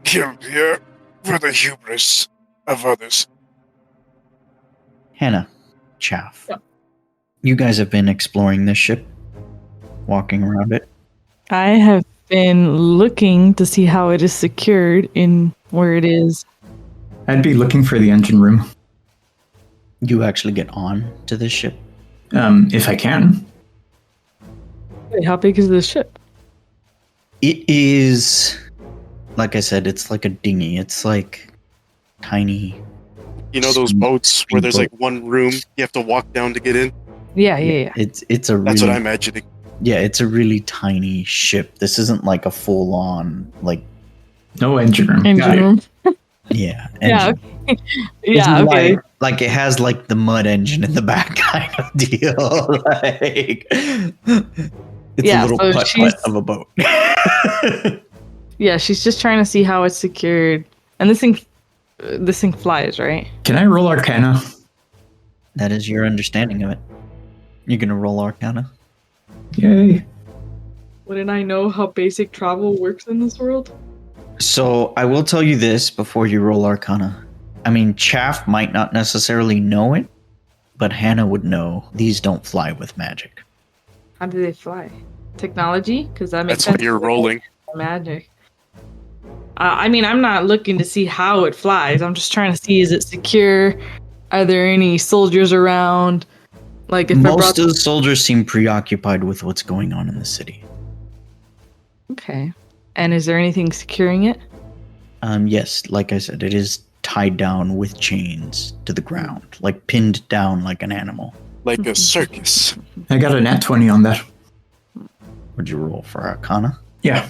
C: killed here for the hubris of others.
A: Hannah, Chaff.
B: Yeah.
A: You guys have been exploring this ship, walking around it.
B: I have been looking to see how it is secured in where it is.
F: I'd be looking for the engine room.
A: You actually get on to this ship.
F: If I can.
B: Wait, how big is this ship?
A: It is, like I said, it's like a dinghy. It's like tiny.
G: You know those boats where there's like one room you have to walk down to get in?
B: Yeah.
A: It's a
G: That's
A: really
G: what I'm imagining.
A: Yeah, it's a really tiny ship. This isn't like a full-on, like...
F: No engine room. Got
B: Engine
F: it.
B: room.
A: Yeah,
B: Yeah.
A: engine.
B: Okay.
A: It's
B: Yeah. Okay.
A: like it has like the mud engine in the back kind of deal. Like it's
B: Yeah,
A: a little
B: so
A: putt-putt
B: she's-
A: of a boat.
B: Yeah, she's just trying to see how it's secured. And this thing flies, right?
F: Can I roll Arcana?
A: That is your understanding of it. You're gonna roll Arcana?
F: Yay.
B: Wouldn't I know how basic travel works in this world?
A: So I will tell you this before you roll Arcana. I mean, Chaff might not necessarily know it, but Hannah would know these don't fly with magic.
B: How do they fly? Technology? Because that makes
C: That's
B: sense.
C: why you're rolling.
B: Magic. I mean, I'm not looking to see how it flies. I'm just trying to see, is it secure? Are there any soldiers around? Like, if I
A: Most
B: brought...
A: of the soldiers seem preoccupied with what's going on in the city.
B: Okay. And is there anything securing it?
A: Yes, like I said, it is tied down with chains to the ground, like pinned down like an animal.
C: Like a circus.
F: I got a nat 20 on that.
A: Would you roll for Arcana?
F: Yeah.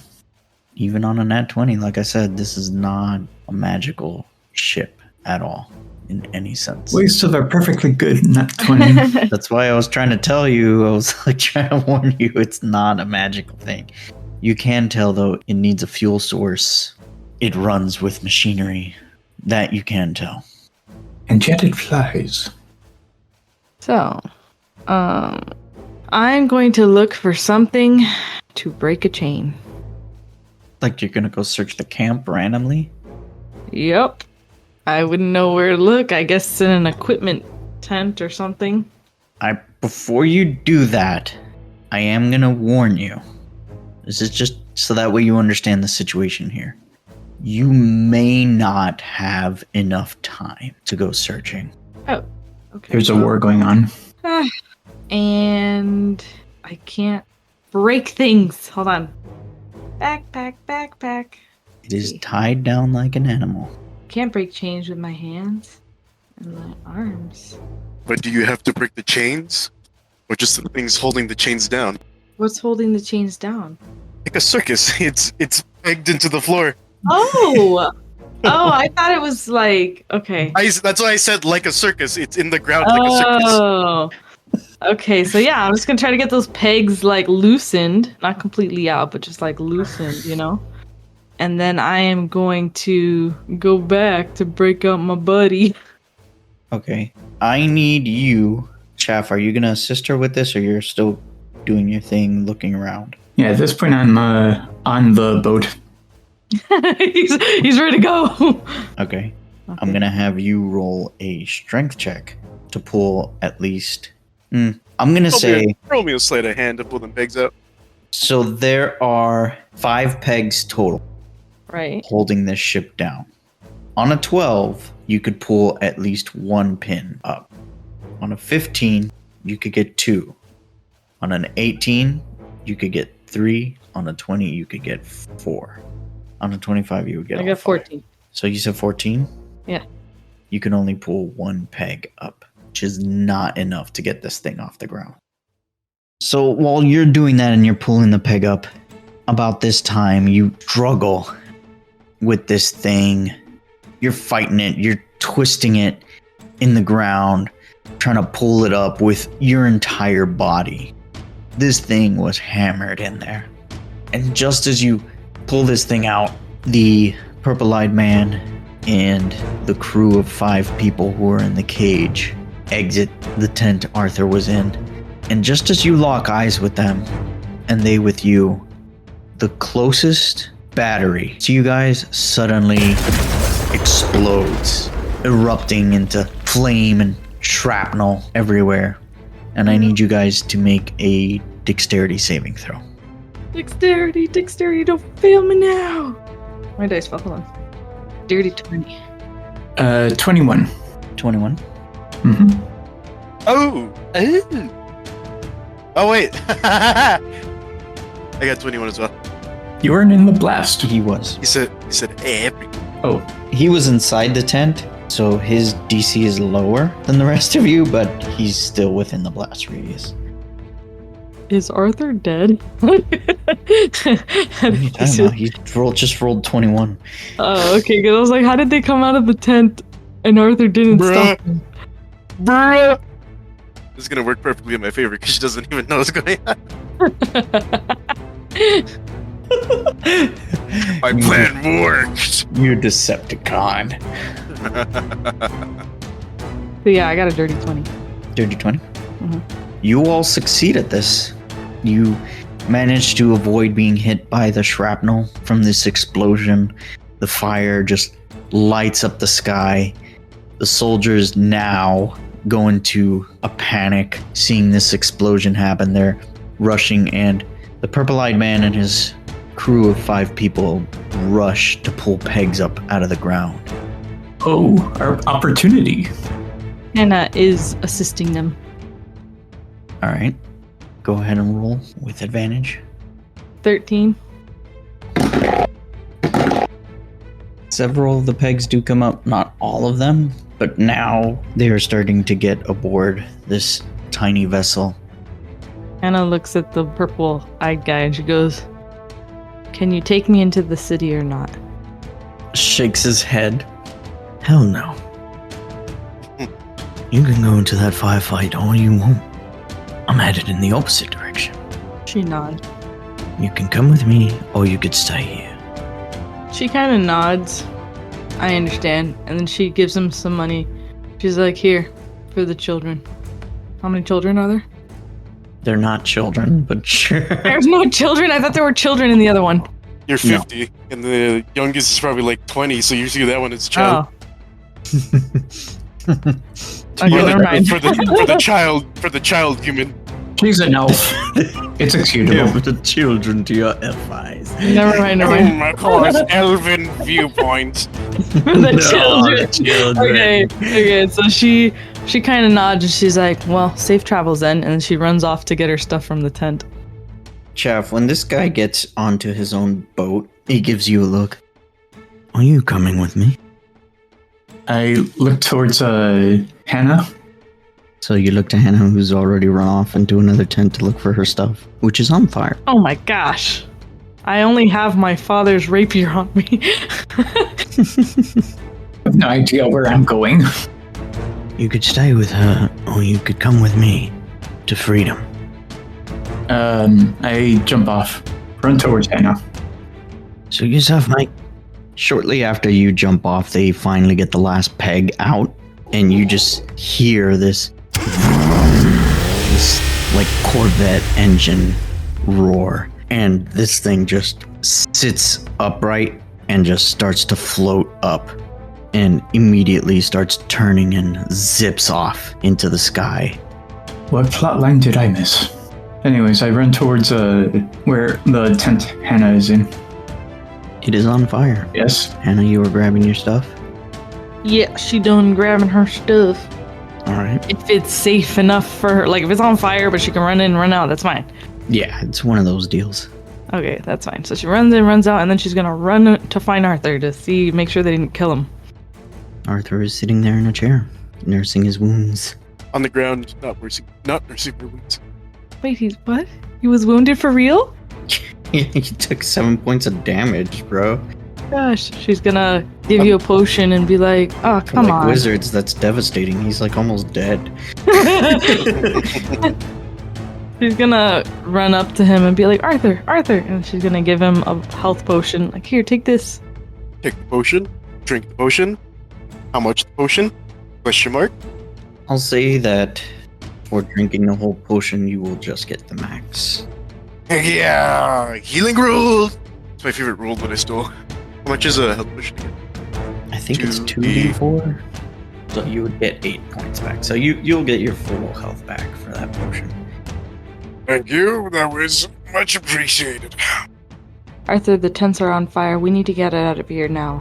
A: Even on a nat 20, like I said, this is not a magical ship at all, in any sense.
F: Waste of a perfectly good nat 20.
A: That's why I was trying to tell you, I was like trying to warn you, it's not a magical thing. You can tell, though, it needs a fuel source. It runs with machinery. That you can tell.
F: And yet it flies.
B: So, I'm going to look for something to break a chain.
A: Like you're gonna go search the camp randomly?
B: Yep. I wouldn't know where to look. I guess in an equipment tent or something.
A: Before you do that, I am gonna warn you. This is just so that way you understand the situation here. You may not have enough time to go searching.
B: Oh, okay.
F: There's a war going on.
B: And I can't break things. Hold on. Backpack.
A: It is tied down like an animal.
B: Can't break chains with my hands and my arms.
C: But do you have to break the chains? Or just the things holding the chains down?
B: What's holding the chains down?
C: Like a circus. It's pegged into the floor.
B: Oh! I thought it was like, okay.
C: That's why I said like a circus. It's in the ground like a circus.
B: Oh. Okay, so yeah, I'm just gonna try to get those pegs like loosened. Not completely out, but just like loosened, you know? And then I am going to go back to break out my buddy.
A: Okay. I need you. Chaff, are you gonna assist her with this or you're still doing your thing looking around?
F: Yeah, at this point I'm on the boat.
B: he's ready to go.
A: Okay. I'm gonna have you roll a strength check to pull at least. I'm gonna say.
C: Roll me a sleight of hand to pull them pegs out.
A: So there are 5 pegs total
B: Right.
A: holding this ship down. On a 12, you could pull at least 1 pin up. On a 15, you could get 2. On an 18, you could get 3. On a 20, you could get 4. On a 25, you would get
B: I
A: all
B: got
A: 5.
B: 14.
A: So you said 14?
B: Yeah.
A: You can only pull 1 peg up, which is not enough to get this thing off the ground. So while you're doing that and you're pulling the peg up, about this time you struggle with this thing. You're fighting it, you're twisting it in the ground, trying to pull it up with your entire body. This thing was hammered in there. And just as you pull this thing out, the purple-eyed man and the crew of 5 people who were in the cage exit the tent Arthur was in. And just as you lock eyes with them, and they with you, the closest battery to you guys suddenly explodes, erupting into flame and shrapnel everywhere. And I need you guys to make a dexterity saving throw.
B: Dexterity, don't fail me now. My dice fell, hold on. Dirty 20.
F: 21.
A: 21.
F: Mm-hmm.
C: Oh! Oh, wait. I got 21 as well.
F: You weren't in the blast.
A: He was.
C: He said, epic.
F: Oh,
A: He was inside the tent, so his DC is lower than the rest of you, but he's still within the blast radius.
B: Is Arthur dead?
A: What are you talking about? He just rolled 21.
B: Oh, okay. Because I was like, how did they come out of the tent and Arthur didn't stop him?
G: Bruh! This is gonna work perfectly in my favor because she doesn't even know what's going on. My plan worked!
A: You Decepticon.
B: So yeah, I got a dirty 20.
A: Dirty 20?
B: Mhm.
A: You all succeed at this. You manage to avoid being hit by the shrapnel from this explosion. The fire just lights up the sky. The soldiers now go into a panic seeing this explosion happen. They're rushing, and the purple-eyed man and his crew of 5 people rush to pull pegs up out of the ground.
F: Oh, our opportunity.
B: Hannah is assisting them.
A: All right. Go ahead and roll with advantage.
B: 13.
A: Several of the pegs do come up, not all of them, but now they are starting to get aboard this tiny vessel.
B: Hannah looks at the purple-eyed guy and she goes, "Can you take me into the city or not?"
A: Shakes his head. Hell no. You can go into that firefight all you want. I'm headed in the opposite direction.
B: She nods.
A: You can come with me, or you could stay here.
B: She kind of nods. I understand. And then she gives him some money. She's like, "Here, for the children." How many children are there?
A: They're not children, but sure.
B: There's no children? I thought there were children in the other one.
G: You're 50, and the youngest is probably like 20, so usually that one is a child.
B: Okay, never mind.
G: For the child human.
F: She's an elf. It's excusable.
A: Give the children to your elf eyes.
B: Never mind.
G: Of course, elven viewpoint.
B: For the children. Okay, so she kind of nods and she's like, "Well, safe travels then," and then she runs off to get her stuff from the tent.
A: Chav, when this guy gets onto his own boat, he gives you a look. Are you coming with me?
F: I look towards Hannah.
A: So you look to Hannah, who's already run off into another tent to look for her stuff, which is on fire.
B: Oh my gosh. I only have my father's rapier on me.
F: I have no idea where I'm going.
A: You could stay with her, or you could come with me to freedom.
F: I jump off, run towards Hannah.
A: So yourself, mate. Shortly after you jump off, they finally get the last peg out, and you just hear this like Corvette engine roar, and this thing just sits upright and just starts to float up, and immediately starts turning and zips off into the sky.
F: What plotline did I miss? Anyways, I run towards where the tent Hannah is in.
A: It is on fire.
F: Yes.
A: Hannah, you were grabbing your stuff?
B: Yeah, she done grabbing her stuff.
A: Alright.
B: If it's safe enough for her, like if it's on fire but she can run in and run out, that's fine.
A: Yeah, it's one of those deals.
B: Okay, that's fine. So she runs in, runs out, and then she's gonna run to find Arthur to make sure they didn't kill him.
A: Arthur is sitting there in a chair, nursing his wounds.
G: On the ground, not nursing her wounds.
B: Wait, he's what? He was wounded for real?
A: He took 7 points of damage, bro.
B: Gosh, she's gonna give you a potion and be like, "Oh, come
A: like
B: on."
A: Wizards, that's devastating. He's like almost dead.
B: She's gonna run up to him and be like, "Arthur, Arthur," and she's gonna give him a health potion. Like, "Here, take this."
G: Take the potion. Drink the potion. How much the potion? Question mark.
A: I'll say that for drinking the whole potion, you will just get the max.
G: Yeah, healing rule. It's my favorite rule that I stole. How much is a health potion again?
A: I think it's 2d4. So you would get 8 points back. So you'll get your full health back for that potion.
C: Thank you. That was much appreciated.
B: Arthur, the tents are on fire. We need to get out of here now.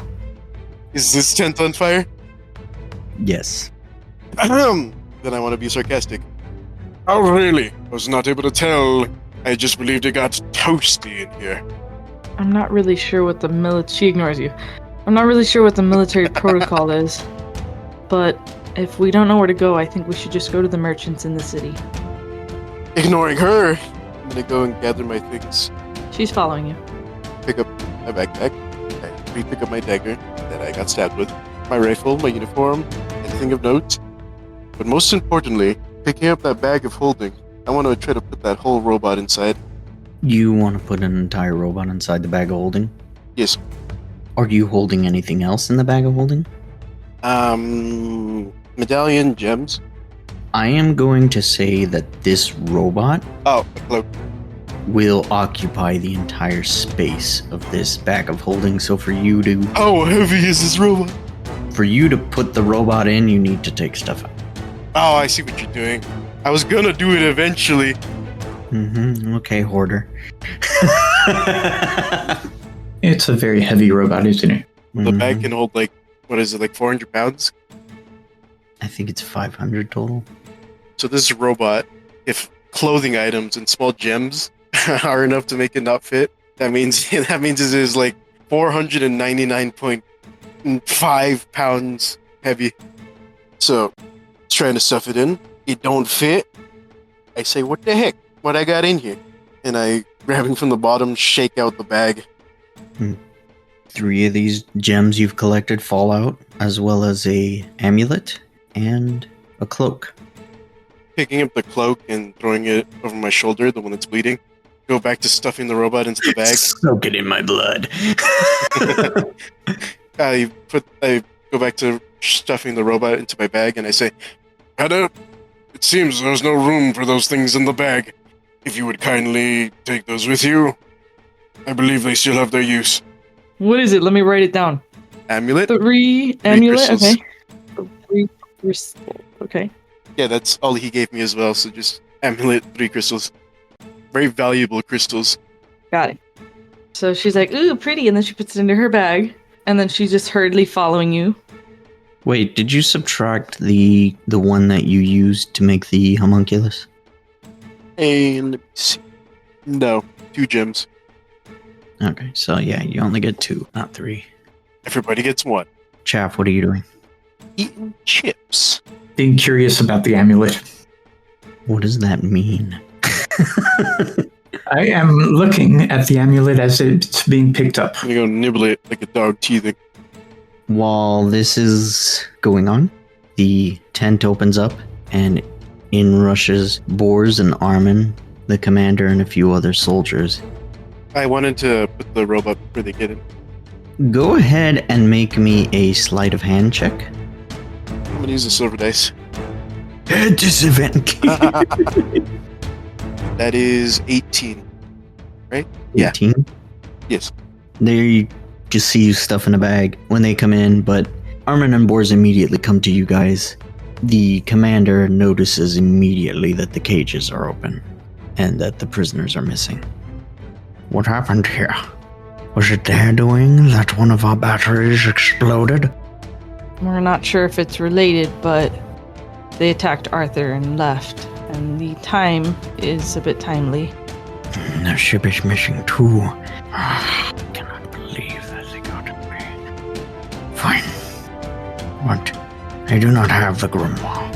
G: Is this tent on fire?
A: Yes.
G: Then I want to be sarcastic.
C: Oh, really? I was not able to tell. I just believed it got toasty in here.
B: I'm not really sure what the she ignores you. I'm not really sure what the military protocol is. But if we don't know where to go, I think we should just go to the merchants in the city.
G: Ignoring her I'm gonna go and gather my things.
B: She's following you.
G: Pick up my backpack. Pick up my dagger that I got stabbed with. My rifle, my uniform, anything of note. But most importantly, picking up that bag of holding. I want to try to put that whole robot inside.
A: You want to put an entire robot inside the bag of holding?
G: Yes.
A: Are you holding anything else in the bag of holding?
G: Medallion, gems.
A: I am going to say that this robot
G: Oh, a cloak.
A: will occupy the entire space of this bag of holding. So for you to
G: How heavy is this robot?
A: put the robot in, you need to take stuff out.
G: Oh, I see what you're doing. I was gonna do it eventually.
A: Okay, hoarder.
F: It's a very heavy robot, isn't it?
G: The bag can hold like 400 pounds?
A: I think it's 500 total.
G: So this robot, if clothing items and small gems are enough to make it not fit, that means it is like 499.5 pounds heavy. So trying to stuff it in, it don't fit. I say, what the heck? What I got in here? And I grabbing from the bottom, shake out the bag.
A: 3 of these gems you've collected fall out, as well as a amulet and a cloak.
G: Picking up the cloak and throwing it over my shoulder, the one that's bleeding. Go back to stuffing the robot into the bag.
A: Soak it in my blood.
G: I go back to stuffing the robot into my bag, and I say, Hedda, it seems there's no room for those things in the bag. If you would kindly take those with you, I believe they still have their use.
B: What is it? Let me write it down.
G: Amulet?
B: 3 amulet.
G: crystals.
B: Okay. 3 crystals. Okay.
G: Yeah, that's all he gave me as well, so just amulet, 3 crystals. Very valuable crystals.
B: Got it. So she's like, ooh, pretty, and then she puts it into her bag, and then she's just hurriedly following you.
A: Wait, did you subtract the one that you used to make the homunculus?
G: And let me see. No, 2 gems.
A: Okay, so yeah, you only get 2, not 3.
G: Everybody gets 1.
A: Chaff, what are you doing?
G: Eating chips.
F: Being curious about the amulet.
A: What does that mean?
F: I am looking at the amulet as it's being picked up.
G: I'm gonna go nibble it like a dog teething.
A: While this is going on, the tent opens up and in rushes Bors and Armin, the commander, and a few other soldiers.
G: I wanted to put the robot where they get it.
A: Go ahead and make me a sleight of hand check.
G: I'm gonna use the silver dice.
A: Disadvantage.
G: That is 18. Right? Yeah.
A: 18.
G: Yes.
A: There you just see you stuff in a bag when they come in, but Armin and Bors immediately come to you guys. The commander notices immediately that the cages are open and that the prisoners are missing.
E: What happened here? Was it their doing that one of our batteries exploded?
B: We're not sure if it's related, but they attacked Arthur and left, and the time is a bit timely.
E: The ship is missing too. I cannot believe that they got away. Fine. But I do not have the grimoire.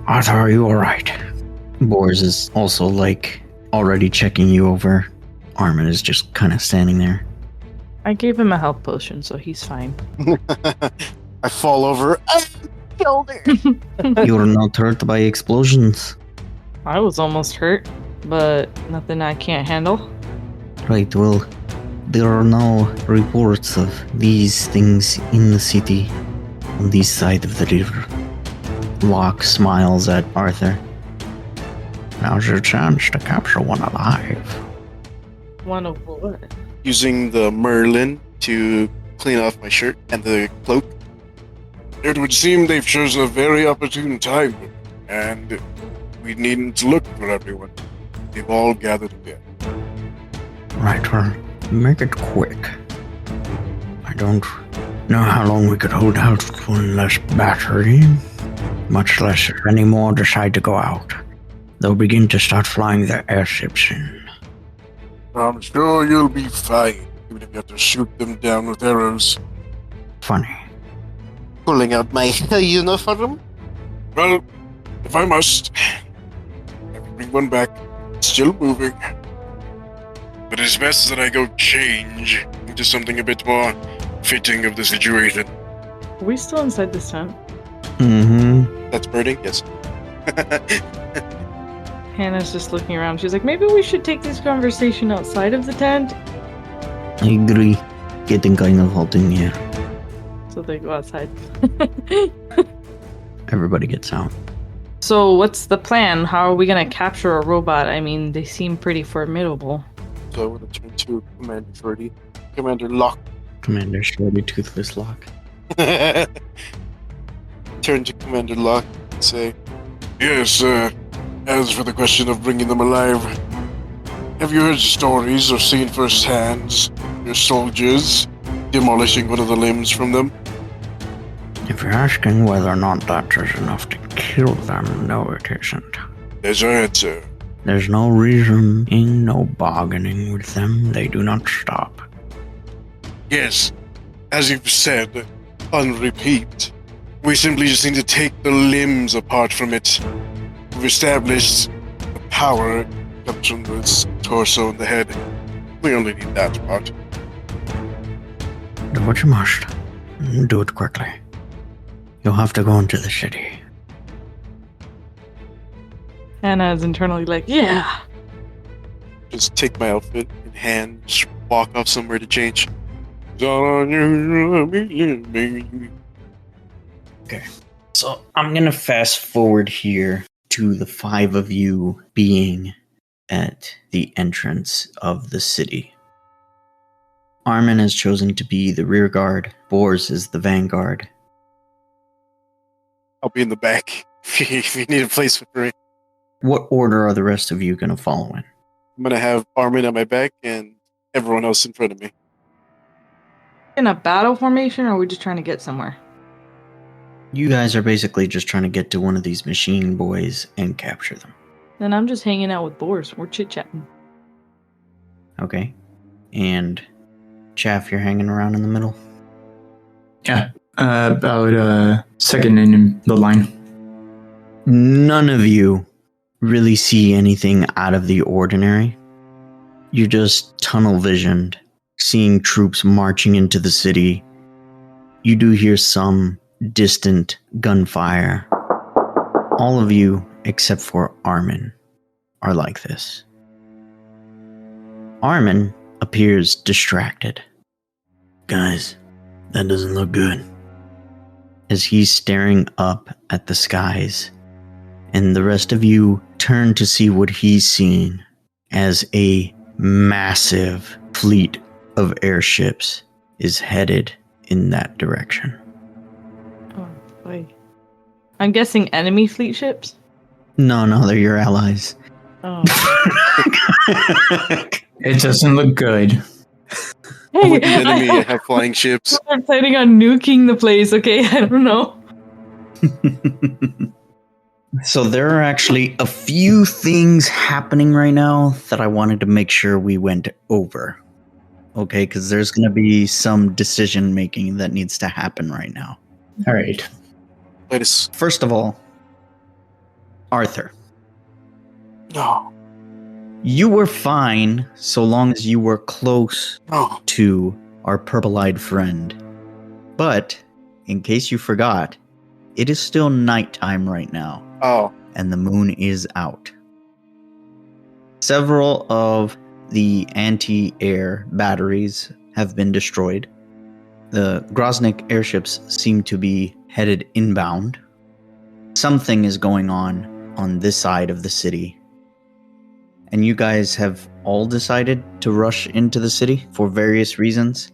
E: Arthur, are you alright?
A: Bors is also already checking you over. Armin is just kind of standing there.
B: I gave him a health potion, so he's fine.
G: I fall over. Shoulder.
A: You're not hurt by explosions.
B: I was almost hurt, but nothing I can't handle.
A: Right, well, there are no reports of these things in the city on this side of the river. Locke smiles at Arthur.
E: Now's your chance to capture one alive.
B: One of what?
G: Using the Merlin to clean off my shirt and the cloak.
C: It would seem they've chosen a very opportune time, and we needn't to look for everyone. They've all gathered again.
E: Right, well, make it quick. I don't know how long we could hold out with one less battery, much less if any more decide to go out. They'll begin to start flying their airships in.
C: I'm sure you'll be fine, even if you have to shoot them down with arrows.
E: Funny.
G: Pulling out my uniform.
C: Well, if I must, everyone back, still moving. But it's best that I go change into something a bit more fitting of the situation.
B: Are we still inside this tent?
A: Mm-hmm.
G: That's burning? Yes.
B: Hannah's just looking around. She's like, maybe we should take this conversation outside of the tent.
A: I agree. Getting kind of hot in here.
B: So they go outside.
A: Everybody gets out.
B: So what's the plan? How are we gonna capture a robot? I mean, they seem pretty formidable.
G: So I'm going to turn to Commander Shorty. Commander Lock.
A: Commander Shorty Toothless Lock.
G: Turn to Commander Lock and say,
C: Yes, as for the question of bringing them alive, have you heard stories or seen firsthand your soldiers demolishing one of the limbs from them?
E: If you're asking whether or not that is enough to kill them, no, it isn't.
C: There's your answer.
E: There's no reasoning, no bargaining with them. They do not stop.
C: Yes, as you've said, on repeat, we simply just need to take the limbs apart from it. We've established the power comes from this torso and the head. We only need that part.
E: Do what you must. Do it quickly. You'll have to go into the city.
B: Hannah's internally like, yeah.
G: just take my outfit in hand, just walk off somewhere to change.
A: Okay. So I'm going to fast forward here to the 5 of you being at the entrance of the city. Armin has chosen to be the rear guard. Bors is the vanguard.
G: I'll be in the back if you need a place for me.
A: What order are the rest of you going to follow in?
G: I'm gonna have Armin on my back and everyone else in front of me.
B: In a battle formation, or are we just trying to get somewhere?
A: You guys are basically just trying to get to one of these machine boys and capture them.
B: Then I'm just hanging out with Boris. We're chit-chatting.
A: Okay. And Chaff, you're hanging around in the middle?
F: Yeah, about second in the line.
A: None of you really see anything out of the ordinary. You're just tunnel visioned, seeing troops marching into the city. You do hear some distant gunfire. All of you, except for Armin, are like this. Armin appears distracted. Guys, that doesn't look good. As he's staring up at the skies, and the rest of you turn to see what he's seeing as a massive fleet of airships is headed in that direction.
B: Oh, boy. I'm guessing enemy fleet ships?
A: No, they're your allies.
B: Oh.
F: It doesn't look good.
G: I'm with the enemy and have flying ships.
B: I'm planning on nuking the place, okay? I don't know.
A: So there are actually a few things happening right now that I wanted to make sure we went over. Okay, because there's going to be some decision making that needs to happen right now.
F: All right.
A: First of all, Arthur.
G: No.
A: You were fine so long as you were close
G: No.
A: to our purple-eyed friend. But, in case you forgot, it is still nighttime right now.
G: Oh.
A: And the moon is out. Several of the anti-air batteries have been destroyed. The Groznyk airships seem to be headed inbound. Something is going on this side of the city. And you guys have all decided to rush into the city for various reasons.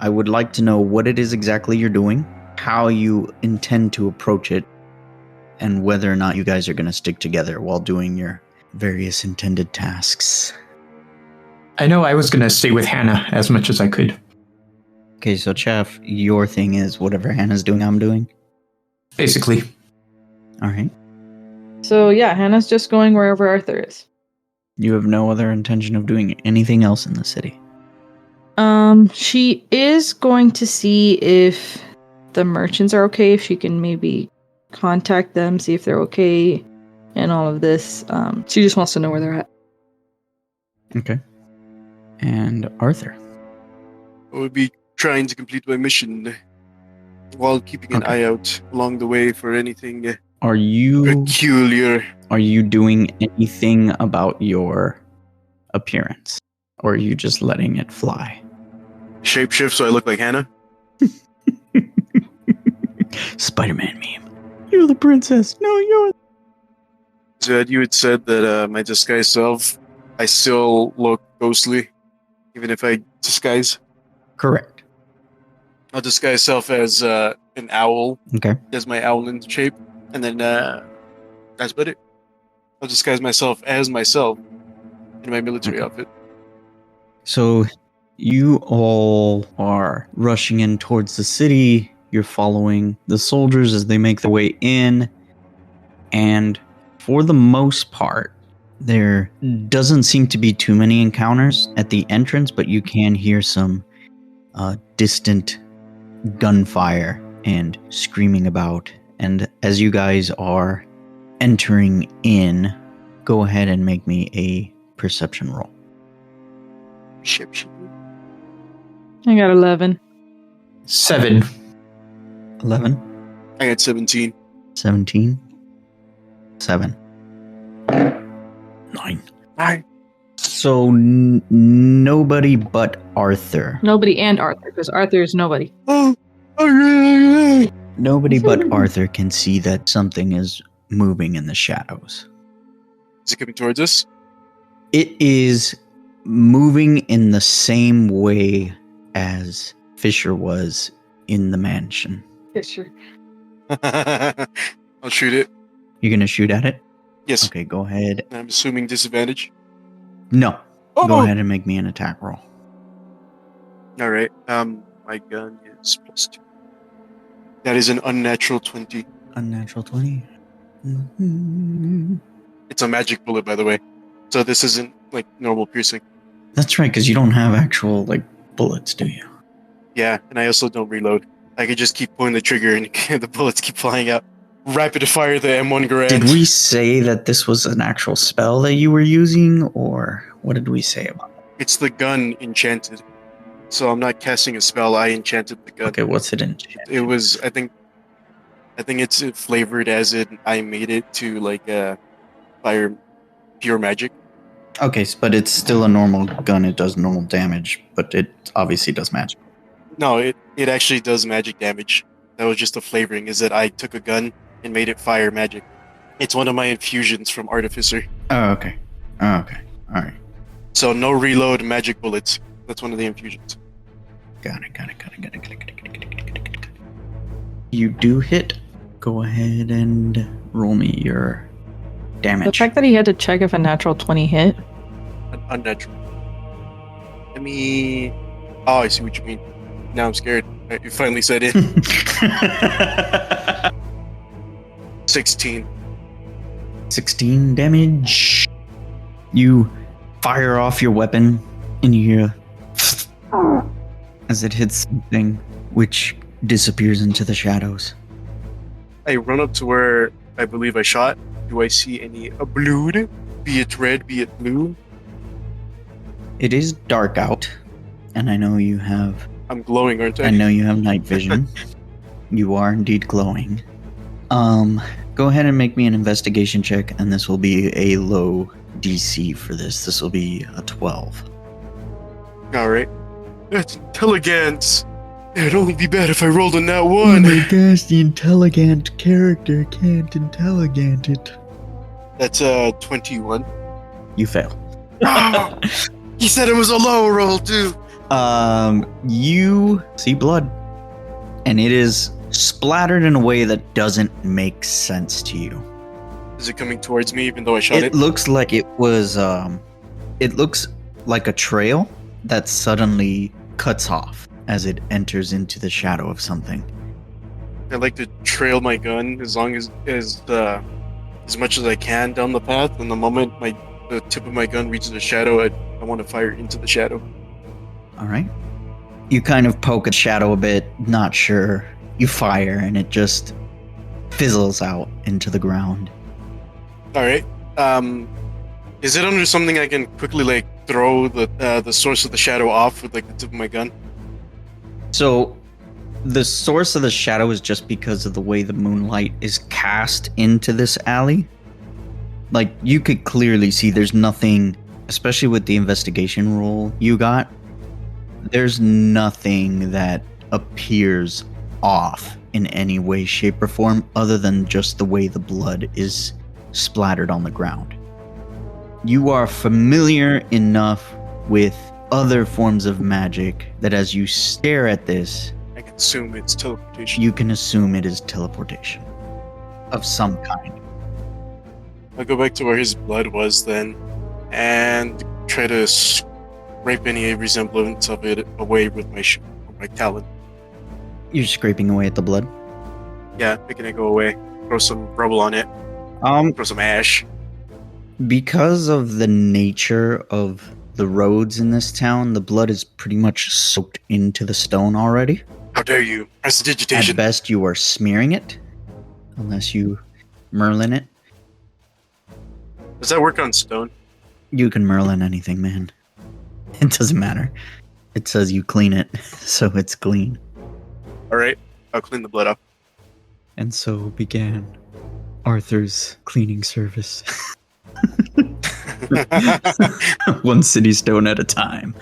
A: I would like to know what it is exactly you're doing, how you intend to approach it, and whether or not you guys are going to stick together while doing your various intended tasks.
F: I know I was going to stay with Hannah as much as I could.
A: Okay, so Chaff, your thing is whatever Hannah's doing, I'm doing?
F: Basically.
A: Alright.
B: So yeah, Hannah's just going wherever Arthur is.
A: You have no other intention of doing anything else in the city?
B: She is going to see if the merchants are okay, if she can maybe contact them, see if they're okay, and all of this. She just wants to know where they're at.
A: Okay.
H: And Arthur.
C: I would be trying to complete my mission while keeping an eye out along the way for anything
H: Are you
C: peculiar.
H: doing anything about your appearance? Or are you just letting it fly?
C: Shapeshift so I look like Hannah?
H: Spider-Man meme. You're the princess. No, you're...
C: Zed, you had said that my disguised self, I still look ghostly, even if I disguise.
H: Correct.
C: I'll disguise self as an owl,
H: Okay.
C: as my owlin shape, and then that's about it. I'll disguise myself as myself in my military outfit.
H: So you all are rushing in towards the city. You're following the soldiers as they make their way in. And for the most part, there doesn't seem to be too many encounters at the entrance, but you can hear some distant gunfire and screaming about. And as you guys are entering in, go ahead and make me a perception roll.
C: Shapeshift.
B: I got 11.
F: 7.
H: 11,
C: I got 17.
H: 17, 7, 9.
C: Hi.
H: So nobody but Arthur.
B: Nobody and Arthur, because Arthur is nobody.
C: Oh,
H: Nobody but Arthur can see that something is moving in the shadows.
C: Is it coming towards us?
H: It is moving in the same way as Fisher was in the mansion.
B: Yeah, sure.
C: I'll shoot it.
H: You're going to shoot at it?
C: Yes.
H: Okay, go ahead.
C: I'm assuming disadvantage.
H: No.
C: Oh!
H: Go ahead and make me an attack roll.
C: All right. My gun is +2. That is an unnatural 20.
H: Unnatural 20. Mhm.
C: It's a magic bullet, by the way. So this isn't like normal piercing.
H: That's right, because you don't have actual bullets, do you?
C: Yeah, and I also don't reload. I could just keep pulling the trigger and the bullets keep flying out. Rapid fire the M1 Garand.
H: Did we say that this was an actual spell that you were using, or what did we say about it?
C: It's the gun enchanted. So I'm not casting a spell, I enchanted the gun.
H: Okay, what's it in?
C: It was, I think it's flavored as in I made it to fire pure magic.
H: Okay, but it's still a normal gun. It does normal damage, but it obviously does magic.
C: No, it actually does magic damage. That was just the flavoring, is that I took a gun and made it fire magic. It's one of my infusions from Artificer.
H: Oh, okay. Oh, okay. All right.
C: So no reload magic bullets. That's one of the infusions.
H: Got it. You do hit. Go ahead and roll me your damage.
B: The fact that he had to check if a natural 20 hit.
C: Unnatural. Let me... Oh, I see what you mean. Now I'm scared. You finally said it. 16.
H: 16 damage. You fire off your weapon and you hear as it hits something which disappears into the shadows.
C: I run up to where I believe I shot. Do I see any blood? Be it red, be it blue?
H: It is dark out, and I know you have...
C: I'm glowing, aren't I?
H: I know you have night vision. You are indeed glowing. Go ahead and make me an investigation check, and this will be a low DC for this. This will be a 12.
C: Alright. That's intelligence. It'd only be bad if I rolled on that
H: Oh
C: one.
H: my gosh, the intelligent character can't intelligent it.
C: That's 21.
H: You fail.
C: He said it was a low roll too.
H: You see blood, and it is splattered in a way that doesn't make sense to you.
C: Is it coming towards me even though I shot
H: It
C: it?
H: looks like it was, it looks like a trail that suddenly cuts off as it enters into the shadow of something.
C: I like to trail my gun as long as much as I can down the path, and the moment the tip of my gun reaches the shadow, I want to fire into the shadow.
H: All right. You kind of poke a shadow a bit, not sure. You fire, and it just fizzles out into the ground.
C: Alright. Is it under something I can quickly
G: throw the source of the shadow off with like the tip of my gun?
H: So, the source of the shadow is just because of the way the moonlight is cast into this alley. Like, you could clearly see there's nothing, especially with the investigation roll you got, there's nothing that appears off in any way, shape, or form other than just the way the blood is splattered on the ground. You are familiar enough with other forms of magic that as you stare at this,
G: I can assume it's teleportation.
H: you can assume it is teleportation of some kind.
G: I'll go back to where his blood was then, and try to scrape any resemblance of it away with my talon.
H: You're scraping away at the blood.
G: Yeah, making it go away. Throw some rubble on it. Throw some ash.
H: Because of the nature of the roads in this town, the blood is pretty much soaked into the stone already.
G: How dare you? Prestidigitation.
H: At best, you are smearing it, unless you Merlin it.
G: Does that work on stone?
H: You can Merlin anything, man. It doesn't matter. It says you clean it, so it's clean.
G: Alright, I'll clean the blood up.
H: And so began Arthur's cleaning service. One city stone at a time.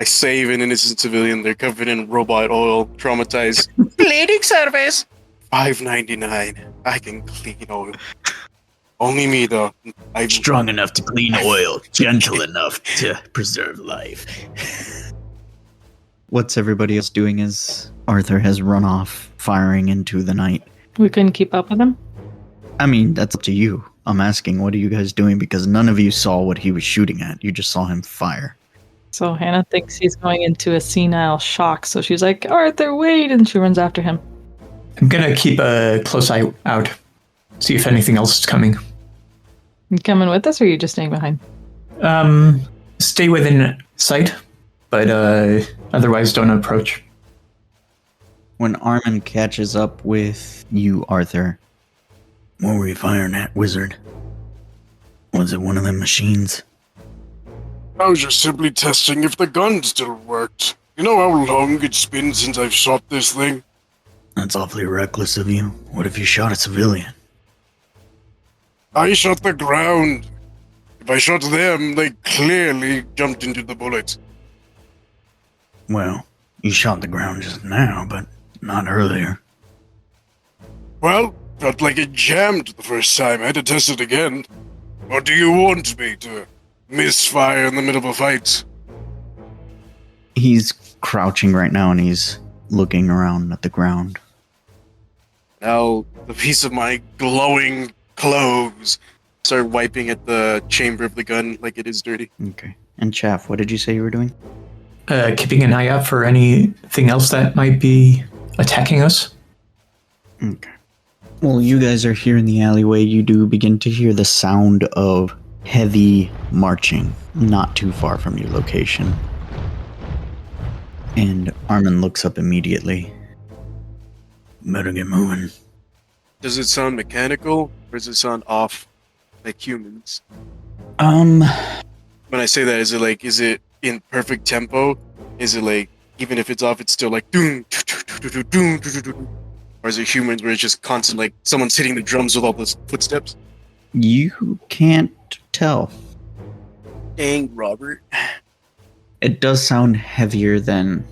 G: I save an innocent civilian. They're covered in robot oil, traumatized. Cleaning service! $5.99. I can clean oil. Only me, though. I'm
A: Strong enough to clean oil, gentle enough to preserve life.
H: What's everybody else doing as Arthur has run off, firing into the night?
B: We couldn't keep up with him.
H: I mean, that's up to you. I'm asking, what are you guys doing? Because none of you saw what he was shooting at. You just saw him fire.
B: So Hannah thinks he's going into a senile shock. So she's like, Arthur, wait. And she runs after him.
F: I'm gonna keep a close eye out, see if anything else is coming.
B: You coming with us or are you just staying behind?
F: Stay within sight, but otherwise don't approach.
H: When Armin catches up with you, Arthur,
A: What were you firing at, wizard? Was it one of them machines?
C: I was just simply testing if the gun still worked. You know how long it's been since I've shot this thing?
A: That's awfully reckless of you. What if you shot a civilian?
C: I shot the ground. If I shot them, they clearly jumped into the bullet.
A: Well, you shot the ground just now, but not earlier.
C: Well, felt like it jammed the first time. I had to test it again. Or do you want me to misfire in the middle of a fight?
H: he's crouching right now and he's looking around at the ground.
G: Now, the piece of my glowing clothes start wiping at the chamber of the gun like it is dirty.
H: Okay. And Chaff, what did you say you were doing?
F: Keeping an eye out for anything else that might be attacking us.
H: Okay. Well, you guys are here in the alleyway. You do begin to hear the sound of heavy marching not too far from your location. And Armin looks up immediately.
A: Better get moving.
G: Does it sound mechanical, or does it sound off like humans?
H: Um,
G: When I say that, is it in perfect tempo? Is it like, even if it's off, it's still like doom, doom, doom, doom, doom? Or is it humans where it's just constant, like someone's hitting the drums with all those footsteps?
H: you can't tell.
G: Dang, Robert.
H: It does sound heavier than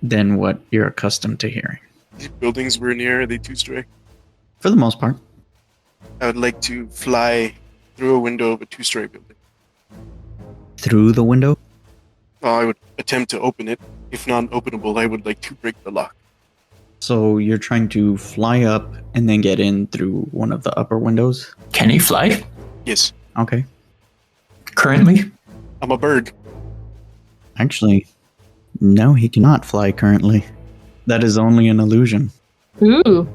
H: what you're accustomed to hearing.
G: These buildings we're near, are they two-story?
H: For the most part.
G: I would like to fly through a window of a two-story building.
H: Through the window?
G: Well, I would attempt to open it. If non-openable, I would like to break the lock.
H: So you're trying to fly up and then get in through one of the upper windows?
F: Can he fly?
G: Yes,
H: Okay.
F: Currently?
G: I'm a bird.
H: Actually, no, he cannot fly currently. That is only an illusion.
B: Ooh.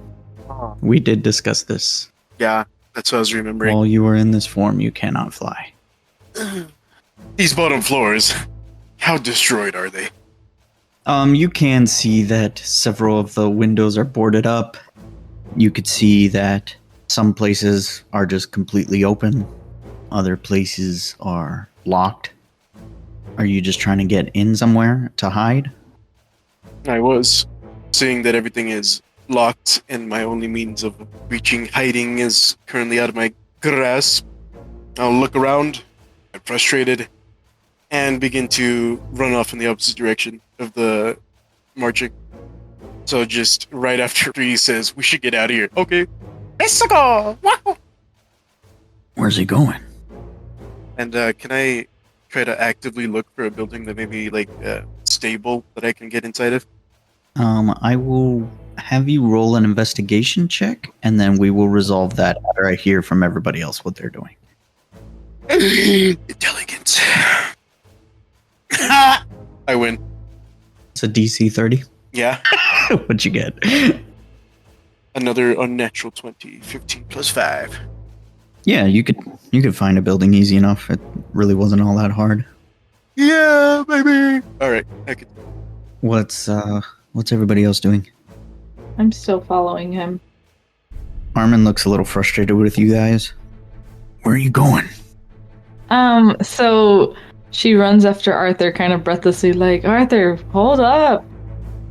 H: We did discuss this.
G: Yeah, that's what I was remembering.
H: While you are in this form, you cannot fly.
G: These bottom floors, how destroyed are they?
H: You can see that several of the windows are boarded up. You could see that some places are just completely open. Other places are locked. Are you just trying to get in somewhere to hide?
G: I was seeing that everything is locked and my only means of reaching hiding is currently out of my grasp. I'll look around, I'm frustrated, and begin to run off in the opposite direction of the marching. So just right after he says, we should get out of here. Okay. Let's go! Wow!
H: Where's he going?
G: And can I try to actively look for a building that may be like stable that I can get inside of?
H: I will have you roll an investigation check, and then we will resolve that after I hear from everybody else what they're doing.
G: Intelligence. I win.
H: It's a DC 30.
G: Yeah.
H: What'd you get?
G: Another unnatural 20. 15 plus 5.
H: Yeah, you could find a building easy enough. It really wasn't all that hard.
G: Yeah, baby. All right. I could.
H: What's everybody else doing?
B: I'm still following him.
H: Armin looks a little frustrated with you guys. Where are you going?
B: So she runs after Arthur, kind of breathlessly, like, Arthur, hold up.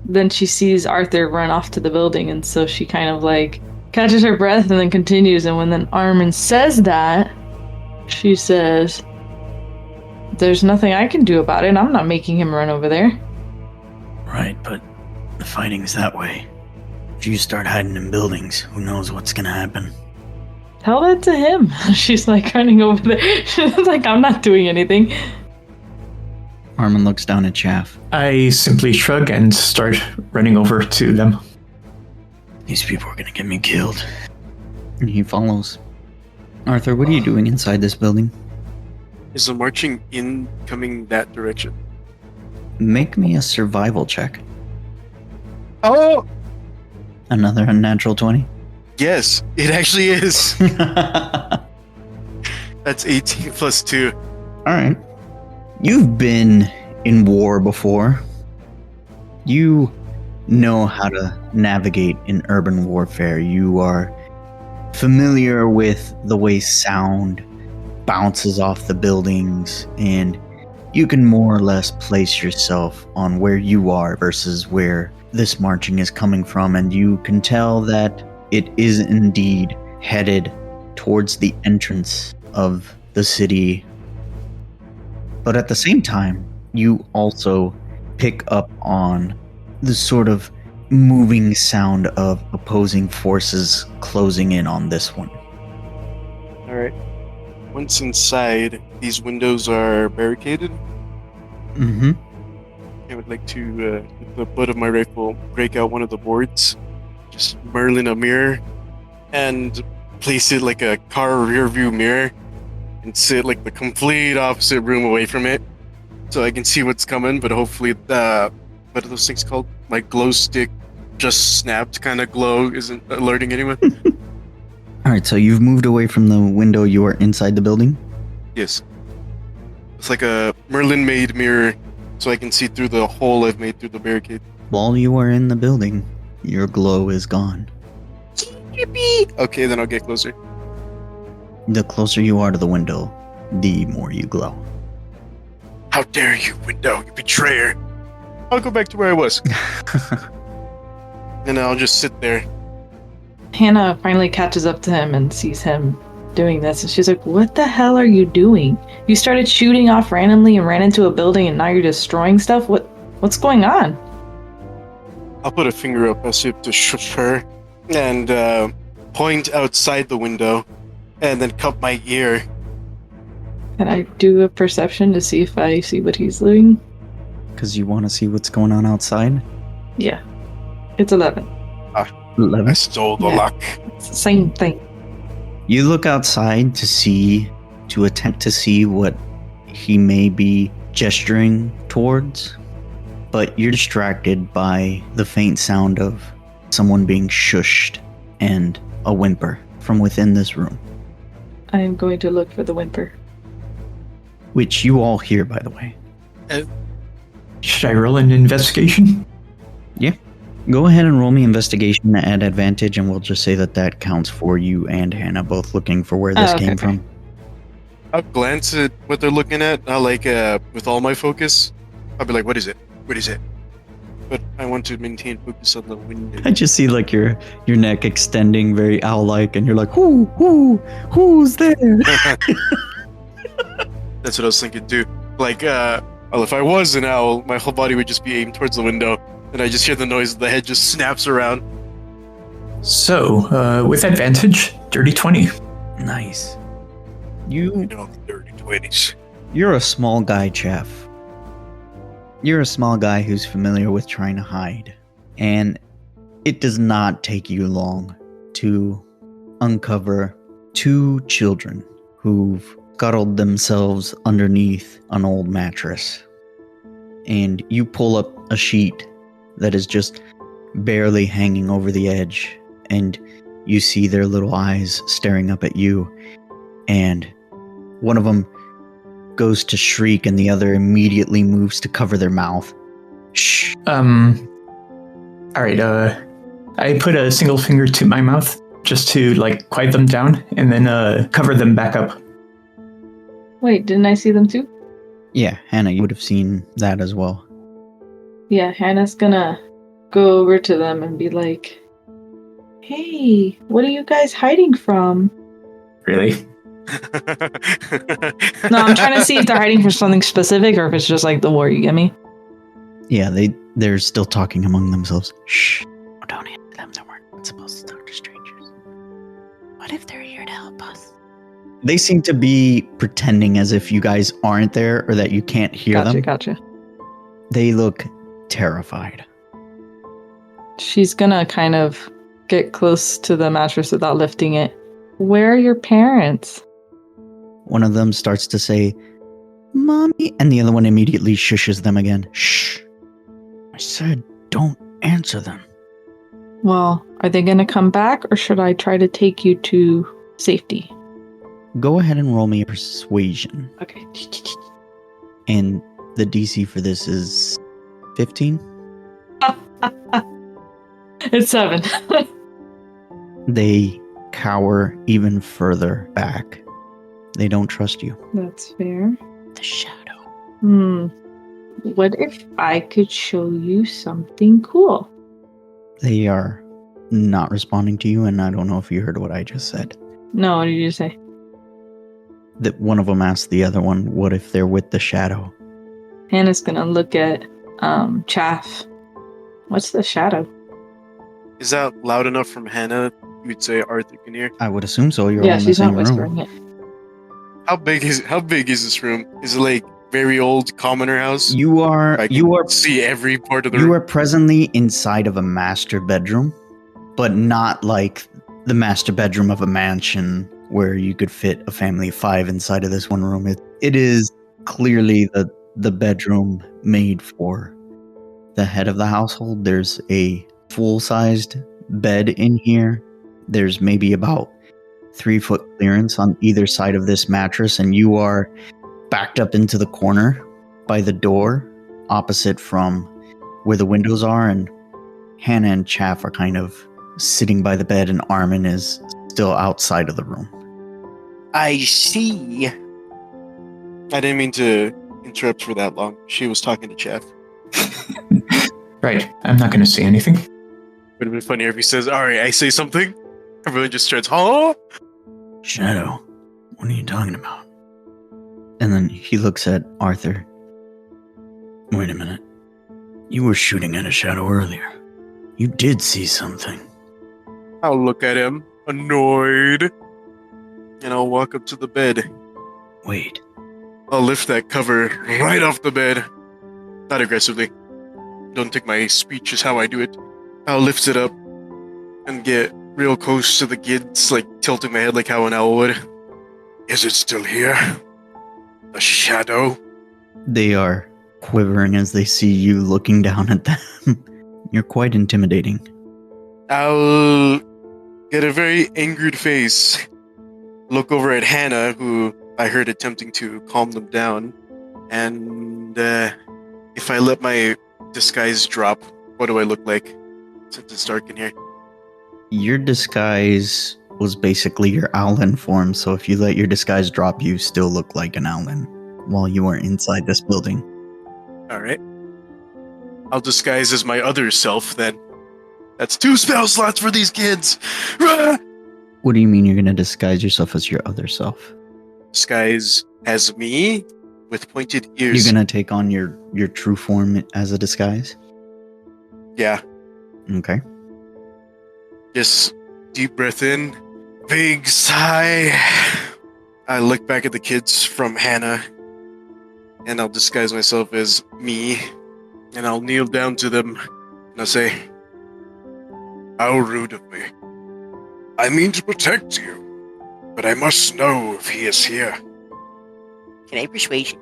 B: Then she sees Arthur run off to the building, and so she kind of like catches her breath and then continues. And when then Armin says that, she says, there's nothing I can do about it. I'm not making him run over there.
A: Right, but the fighting's that way. If you start hiding in buildings, who knows what's gonna happen?
B: Tell that to him. She's like running over there. She's like, I'm not doing anything.
H: Armin looks down at Chaff.
F: I simply shrug and start running over to them.
A: These people are gonna get me killed.
H: And he follows. Arthur, what are you doing inside this building?
G: Is the marching in coming that direction?
H: Make me a survival check.
G: Oh!
H: Another unnatural 20.
G: Yes, it actually is. That's 18 plus 2.
H: Alright. You've been in war before. You know how to navigate in urban warfare. You are familiar with the way sound bounces off the buildings, and you can more or less place yourself on where you are versus where this marching is coming from, and you can tell that it is indeed headed towards the entrance of the city. But at the same time, you also pick up on the sort of moving sound of opposing forces closing in on this one.
G: Alright. Once inside, these windows are barricaded.
H: Mm-hmm.
G: I would like to, with the butt of my rifle, break out one of the boards, just Merlin a mirror, and place it like a car rear view mirror, and sit like the complete opposite room away from it, so I can see what's coming, but hopefully the, what are those things called? My glow stick just snapped kind of glow isn't alerting anyone.
H: Alright, so you've moved away from the window. You are inside the building?
G: Yes. It's like a Merlin-made mirror, so I can see through the hole I've made through the barricade.
H: While you are in the building, your glow is gone.
G: Okay, then I'll get closer.
H: The closer you are to the window, the more you glow.
G: How dare you, window, you betrayer! I'll go back to where I was. And I'll just sit there.
B: Hannah finally catches up to him and sees him doing this, and she's like, what the hell are you doing? You started shooting off randomly and ran into a building, and now you're destroying stuff? What's going on?
G: I'll put a finger up as if to shush her, and point outside the window, and then cup my ear.
B: Can I do a perception to see if I see what he's doing?
H: Because you want to see what's going on outside?
B: Yeah. It's 11.
H: 11.
G: I stole the
B: Yeah.
G: luck.
B: It's the same thing.
H: You look outside to attempt to see what he may be gesturing towards, but you're distracted by the faint sound of someone being shushed and a whimper from within this room,
B: I am going to look for the whimper.
H: which you all hear, by the way.
F: Should I roll an investigation?
H: Go ahead and roll me investigation at advantage, and we'll just say that counts for you and Hannah both looking for where this
B: Oh, okay,
H: came
B: okay.
H: from.
C: I'll glance at what they're looking at. I'll with all my focus. I'll be like, "What is it? What is it?" But I want to maintain focus on the window.
H: I just see like your neck extending very owl-like, and you're like, who's there?
C: That's what I was thinking too. Well, if I was an owl, my whole body would just be aimed towards the window, and I just hear the noise. The head just snaps around.
F: So, with advantage, dirty 20.
H: Nice.
C: You know, dirty 20s.
H: You're a small guy, Jeff. You're a small guy who's familiar with trying to hide. And it does not take you long to uncover two children who've scuttled themselves underneath an old mattress. And you pull up a sheet that is just barely hanging over the edge, and you see their little eyes staring up at you. And one of them goes to shriek, and the other immediately moves to cover their mouth. Shh.
F: Alright, I put a single finger to my mouth just to, quiet them down, and then, cover them back up.
B: Wait, didn't I see them too?
H: Yeah, Hannah, you would have seen that as well.
B: Yeah, Hannah's gonna go over to them and be like, "Hey, what are you guys hiding from?"
F: Really?
B: No, I'm trying to see if they're hiding from something specific or if it's just like the war, you get me?
H: Yeah, they're still talking among themselves. Shh. Don't answer them. They weren't supposed to talk to strangers. What if they're here to help us? They seem to be pretending as if you guys aren't there or that you can't hear them.
B: Gotcha.
H: They look terrified.
B: She's gonna kind of get close to the mattress without lifting it. Where are your parents?
H: One of them starts to say, "Mommy," and the other one immediately shushes them again. Shh. I said, don't answer them.
B: Well, are they gonna come back or should I try to take you to safety?
H: Go ahead and roll me a persuasion.
B: Okay.
H: And the DC for this is 15?
B: It's 7.
H: They cower even further back. They don't trust you.
B: That's fair.
H: The shadow.
B: What if I could show you something cool?
H: They are not responding to you, and I don't know if you heard what I just said.
B: No, what did you say?
H: That one of them asked the other one, what if they're with the shadow?
B: Hannah's gonna look at Chaff. What's the shadow?
C: Is that loud enough from Hannah? You would say Arthur can hear.
H: I would assume so. You're all
B: Yeah,
H: in the
B: she's
H: same
B: not whispering
H: room.
B: it.
C: How big is this room? Is it very old commoner house?
H: You are
C: see every part of the
H: you
C: room.
H: are presently inside of a master bedroom, but not like the master bedroom of a mansion where you could fit a family of 5 inside of this one room. It is clearly the bedroom made for the head of the household. There's a full-sized bed in here. There's maybe about 3-foot clearance on either side of this mattress, and you are backed up into the corner by the door opposite from where the windows are, and Hannah and Chaff are kind of sitting by the bed, and Armin is still outside of the room.
C: I see. I didn't mean to interrupt for that long. She was talking to Chaff.
F: Right, I'm not gonna say anything.
C: Would have been funnier if he says, "Alright, I say something." Everyone just starts, "Huh?"
H: Shadow, what are you talking about? And then he looks at Arthur. Wait a minute. You were shooting at a shadow earlier. You did see something.
C: I'll look at him, annoyed, and I'll walk up to the bed.
H: Wait.
C: I'll lift that cover right off the bed. Not aggressively. Don't take my speech as how I do it. I'll lift it up and get real close to the kids, tilting my head like how an owl would. Is it still here? A shadow?
H: They are quivering as they see you looking down at them. You're quite intimidating.
C: I'll get a very angered face, look over at Hannah, who I heard attempting to calm them down, and if I let my disguise drop, what do I look like since it's dark in here?
H: Your disguise
A: was basically your Owlin form, so if you let your disguise drop, you still look like an Owlin while you were inside this building.
C: Alright. I'll disguise as my other self then. That's 2 spell slots for these kids! Rah!
A: What do you mean you're gonna disguise yourself as your other self?
C: Disguise as me with pointed ears.
A: You're gonna take on your true form as a disguise?
C: Yeah.
A: Okay.
C: Just deep breath in, big sigh. I look back at the kids from Hannah, and I'll disguise myself as me, and I'll kneel down to them, and I'll say, "How rude of me. I mean to protect you, but I must know if he is here."
I: Can I persuasion?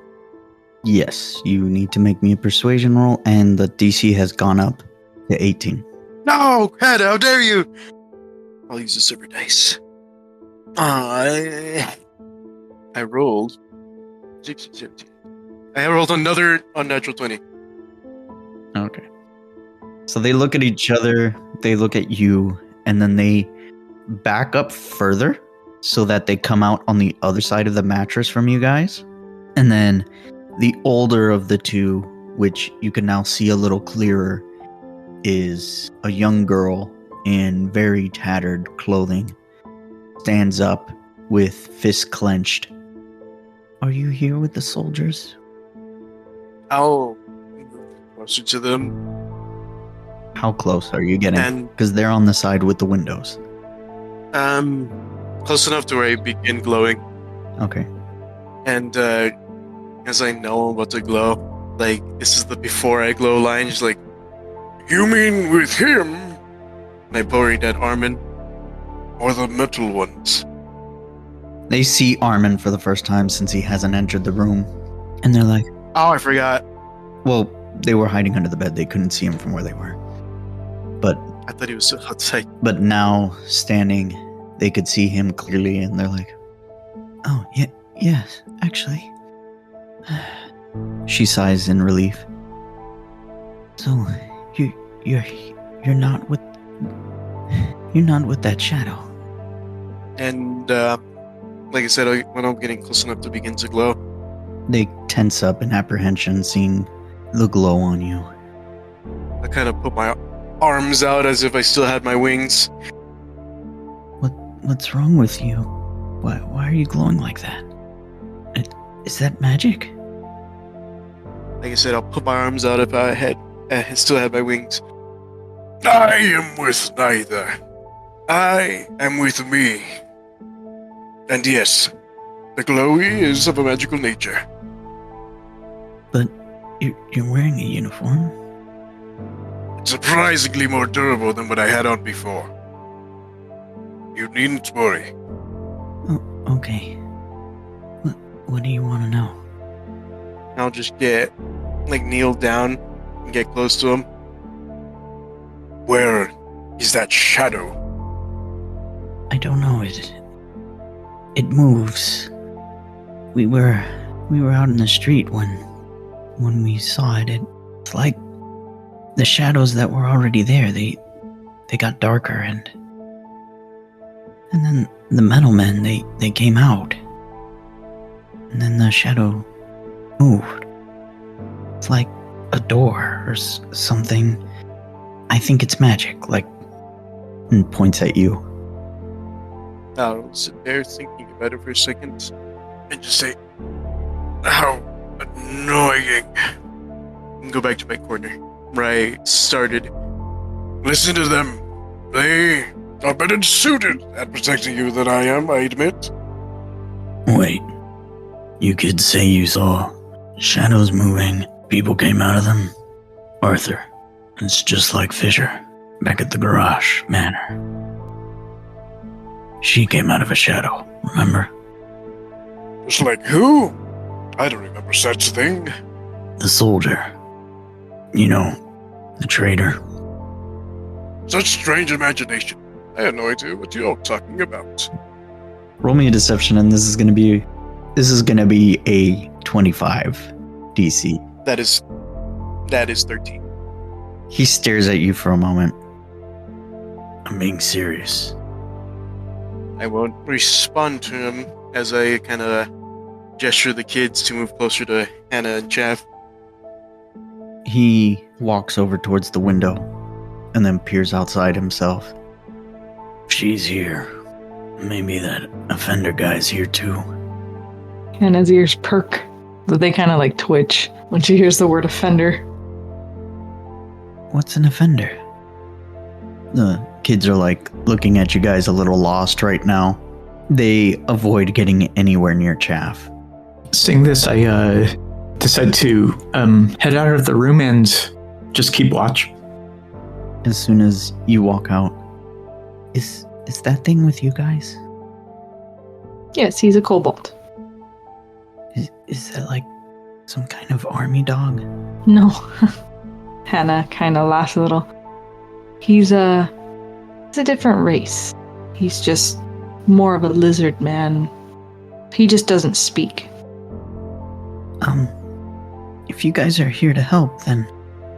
A: Yes, you need to make me a persuasion roll, and the DC has gone up to 18.
C: No, Hannah, how dare you! I'll use the silver dice. I rolled 16, 17. I rolled another unnatural 20.
A: Okay. So they look at each other, they look at you, and then they back up further so that they come out on the other side of the mattress from you guys. And then the older of the two, which you can now see a little clearer, is a young girl in very tattered clothing, stands up with fists clenched. Are you here with the soldiers?
C: I'll move closer to them.
A: How close are you getting?
C: And
A: Because they're on the side with the windows.
C: close enough to where I begin glowing.
A: Okay.
C: And as I know I'm about to glow, like, this is the before I glow line. She's like, "You mean with him?" And I point at Armin. Or the metal ones.
A: They see Armin for the first time since he hasn't entered the room. And they're like,
C: Oh, I forgot.
A: well, they were hiding under the bed. They couldn't see him from where they were. But
C: I thought he was outside.
A: But now, standing, they could see him clearly, and they're like, "Oh, yeah, yes, actually." She sighs in relief. So, you're not with that shadow.
C: And like I said, when I'm getting close enough to begin to glow,
A: They tense up in apprehension, seeing the glow on you.
C: I kind of put my arms out as if I still had my wings.
A: What's wrong with you? Why are you glowing like that? Is that magic?
C: Like I said, I'll put my arms out if I still had my wings. I am with neither. I am with me. And yes, the glowy is of a magical nature.
A: But you're wearing a uniform?
C: Surprisingly more durable than what I had on before. You needn't worry.
A: Oh, okay. What do you want to know?
C: I'll just kneel down and get close to him. Where is that shadow?
A: I don't know. It moves. We were out in the street when we saw it. It's like the shadows that were already there. They got darker and then the metal men they came out. And then the shadow moved. It's like a door or something. I think it's magic, like, and points at you.
C: I'll sit there thinking about it for a second and just say, how annoying. And go back to my corner where I started. Listen to them. They are better suited at protecting you than I am, I admit.
A: Wait, you could say you saw shadows moving, people came out of them? Arthur, it's just like Fisher, back at the garage manor. She came out of a shadow, remember?
C: Just like who? I don't remember such thing.
A: The soldier. You know, the traitor.
C: Such strange imagination. I had no idea what you're talking about.
A: Roll me a deception, and this is gonna be a 25 DC.
C: That is 13.
A: He stares at you for a moment. I'm being serious.
G: I won't respond to him as I kind of gesture the kids to move closer to Hannah and Chaff.
H: He walks over towards the window and then peers outside himself.
E: She's here. Maybe that offender guy's here too.
B: Hannah's ears perk, but they kind of like twitch when she hears the word offender.
H: What's an offender? The kids are like looking at you guys a little lost right now. They avoid getting anywhere near Chaff.
F: Seeing this, I decide to head out of the room and just keep watch.
H: As soon as you walk out, is that thing with you guys?
B: Yes, he's a kobold.
H: Is that like some kind of army dog?
B: No. Hannah kind of laughs a little. He's a different race. He's just more of a lizard man. He just doesn't speak.
H: If you guys are here to help, then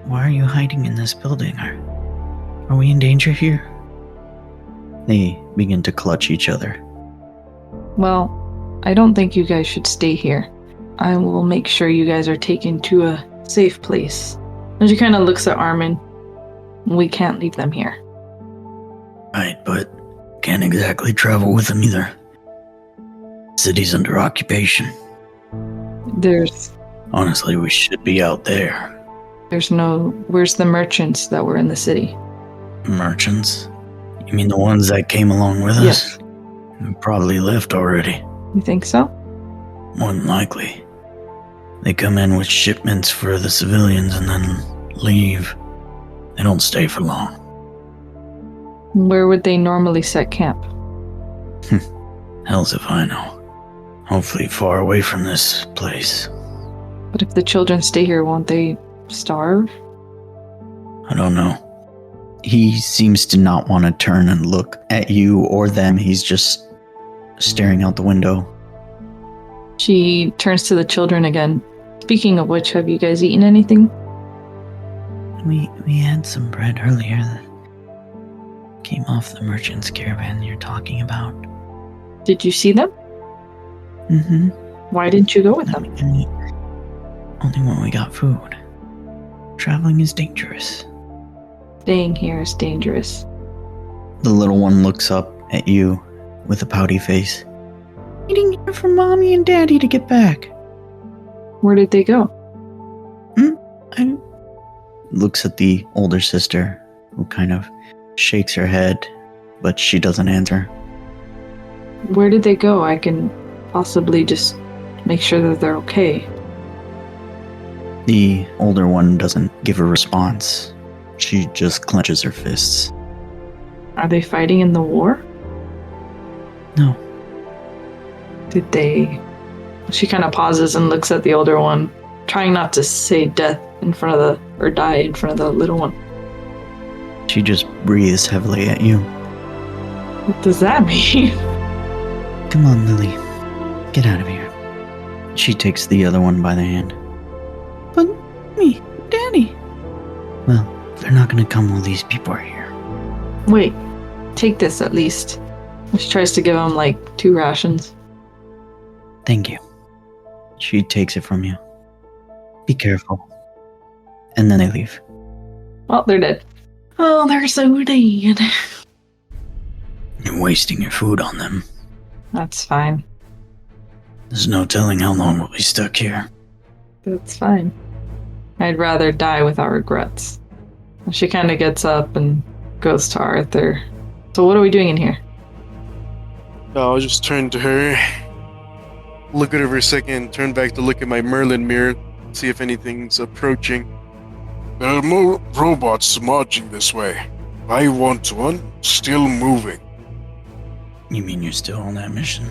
H: why are you hiding in this building? Are we in danger here? They begin to clutch each other.
B: Well, I don't think you guys should stay here. I will make sure you guys are taken to a safe place. And she kind of looks at Armin. We can't leave them here.
E: Right, but can't exactly travel with them either. City's under occupation. Honestly, we should be out there.
B: Where's the merchants that were in the city?
E: Merchants? You mean the ones that came along with
B: Yes.
E: us? They probably left already.
B: You think so?
E: More than likely. They come in with shipments for the civilians and then leave. They don't stay for long.
B: Where would they normally set camp?
E: Hell's if I know. Hopefully far away from this place.
B: But if the children stay here, won't they starve?
E: I don't know.
H: He seems to not want to turn and look at you or them. He's just staring out the window.
B: She turns to the children again. Speaking of which, have you guys eaten anything?
H: We had some bread earlier that came off the merchant's caravan you're talking about.
B: Did you see them?
H: Mm-hmm.
B: Why didn't you go with them?
H: Only when we got food. Traveling is dangerous.
B: Staying here is dangerous.
H: The little one looks up at you with a pouty face. Waiting here for Mommy and Daddy to get back.
B: Where did they go?
H: Looks at the older sister, who kind of shakes her head, but she doesn't answer.
B: Where did they go? I can possibly just make sure that they're okay.
H: The older one doesn't give a response. She just clenches her fists.
B: Are they fighting in the war?
H: No.
B: Did they... She kind of pauses and looks at the older one, trying not to say death in front of or die in front of the little one.
H: She just breathes heavily at you.
B: What does that mean?
H: Come on, Lily. Get out of here. She takes the other one by the hand. But me, Daddy. Well, they're not gonna come while these people are here.
B: Wait, take this at least. She tries to give him like 2 rations.
H: Thank you. She takes it from you. Be careful. And then they leave.
B: Well, they're dead. Oh, they're so dead.
E: You're wasting your food on them.
B: That's fine.
E: There's no telling how long we'll be stuck here.
B: That's fine. I'd rather die without regrets. She kind of gets up and goes to Arthur. So what are we doing in here?
G: I'll just turn to her, look at her for a second, turn back to look at my Merlin mirror, see if anything's approaching.
C: There are more robots marching this way. I want one, still moving.
E: You mean you're still on that mission?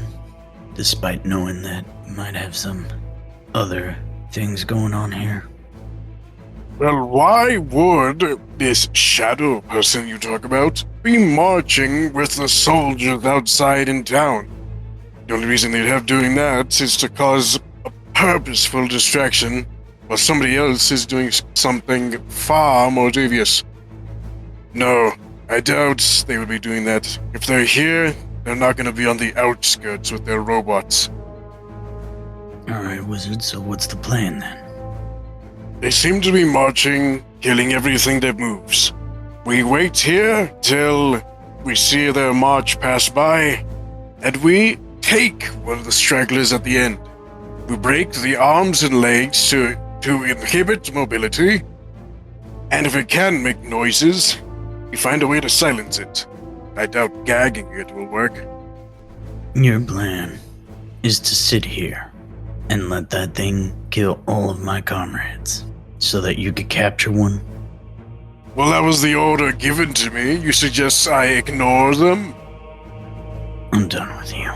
E: Despite knowing that you might have some other things going on here?
C: Well, why would this shadow person you talk about be marching with the soldiers outside in town? The only reason they'd have doing that is to cause a purposeful distraction, while somebody else is doing something far more devious. No, I doubt they would be doing that. If they're here, They're not gonna be on the outskirts with their robots.
E: Alright, wizard, so what's the plan then?
C: They seem to be marching, killing everything that moves. We wait here till we see their march pass by, and we take one of the stragglers at the end. We break the arms and legs to inhibit mobility, and if it can make noises, we find a way to silence it. I doubt gagging it will work.
E: Your plan is to sit here and let that thing kill all of my comrades so that you could capture one?
C: Well, that was the order given to me. You suggest I ignore them?
E: I'm done with you.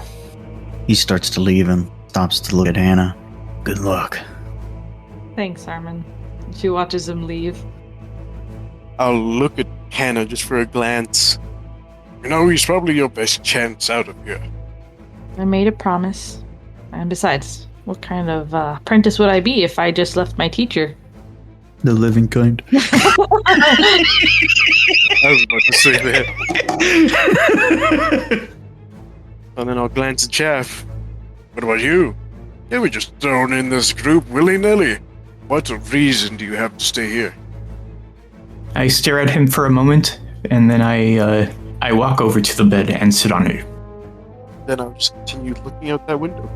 H: He starts to leave and stops to look at Hannah.
E: Good luck.
B: Thanks, Armin. She watches him leave.
G: I'll look at Hannah just for a glance.
C: You know, he's probably your best chance out of here.
B: I made a promise. And besides, what kind of apprentice would I be if I just left my teacher?
H: The living kind.
G: I was about to say that. And then I'll glance at Chaff.
C: What about you? You were just thrown in this group willy-nilly. What reason do you have to stay here?
F: I stare at him for a moment, and then I walk over to the bed and sit on it.
G: Then I'll just continue looking out that window.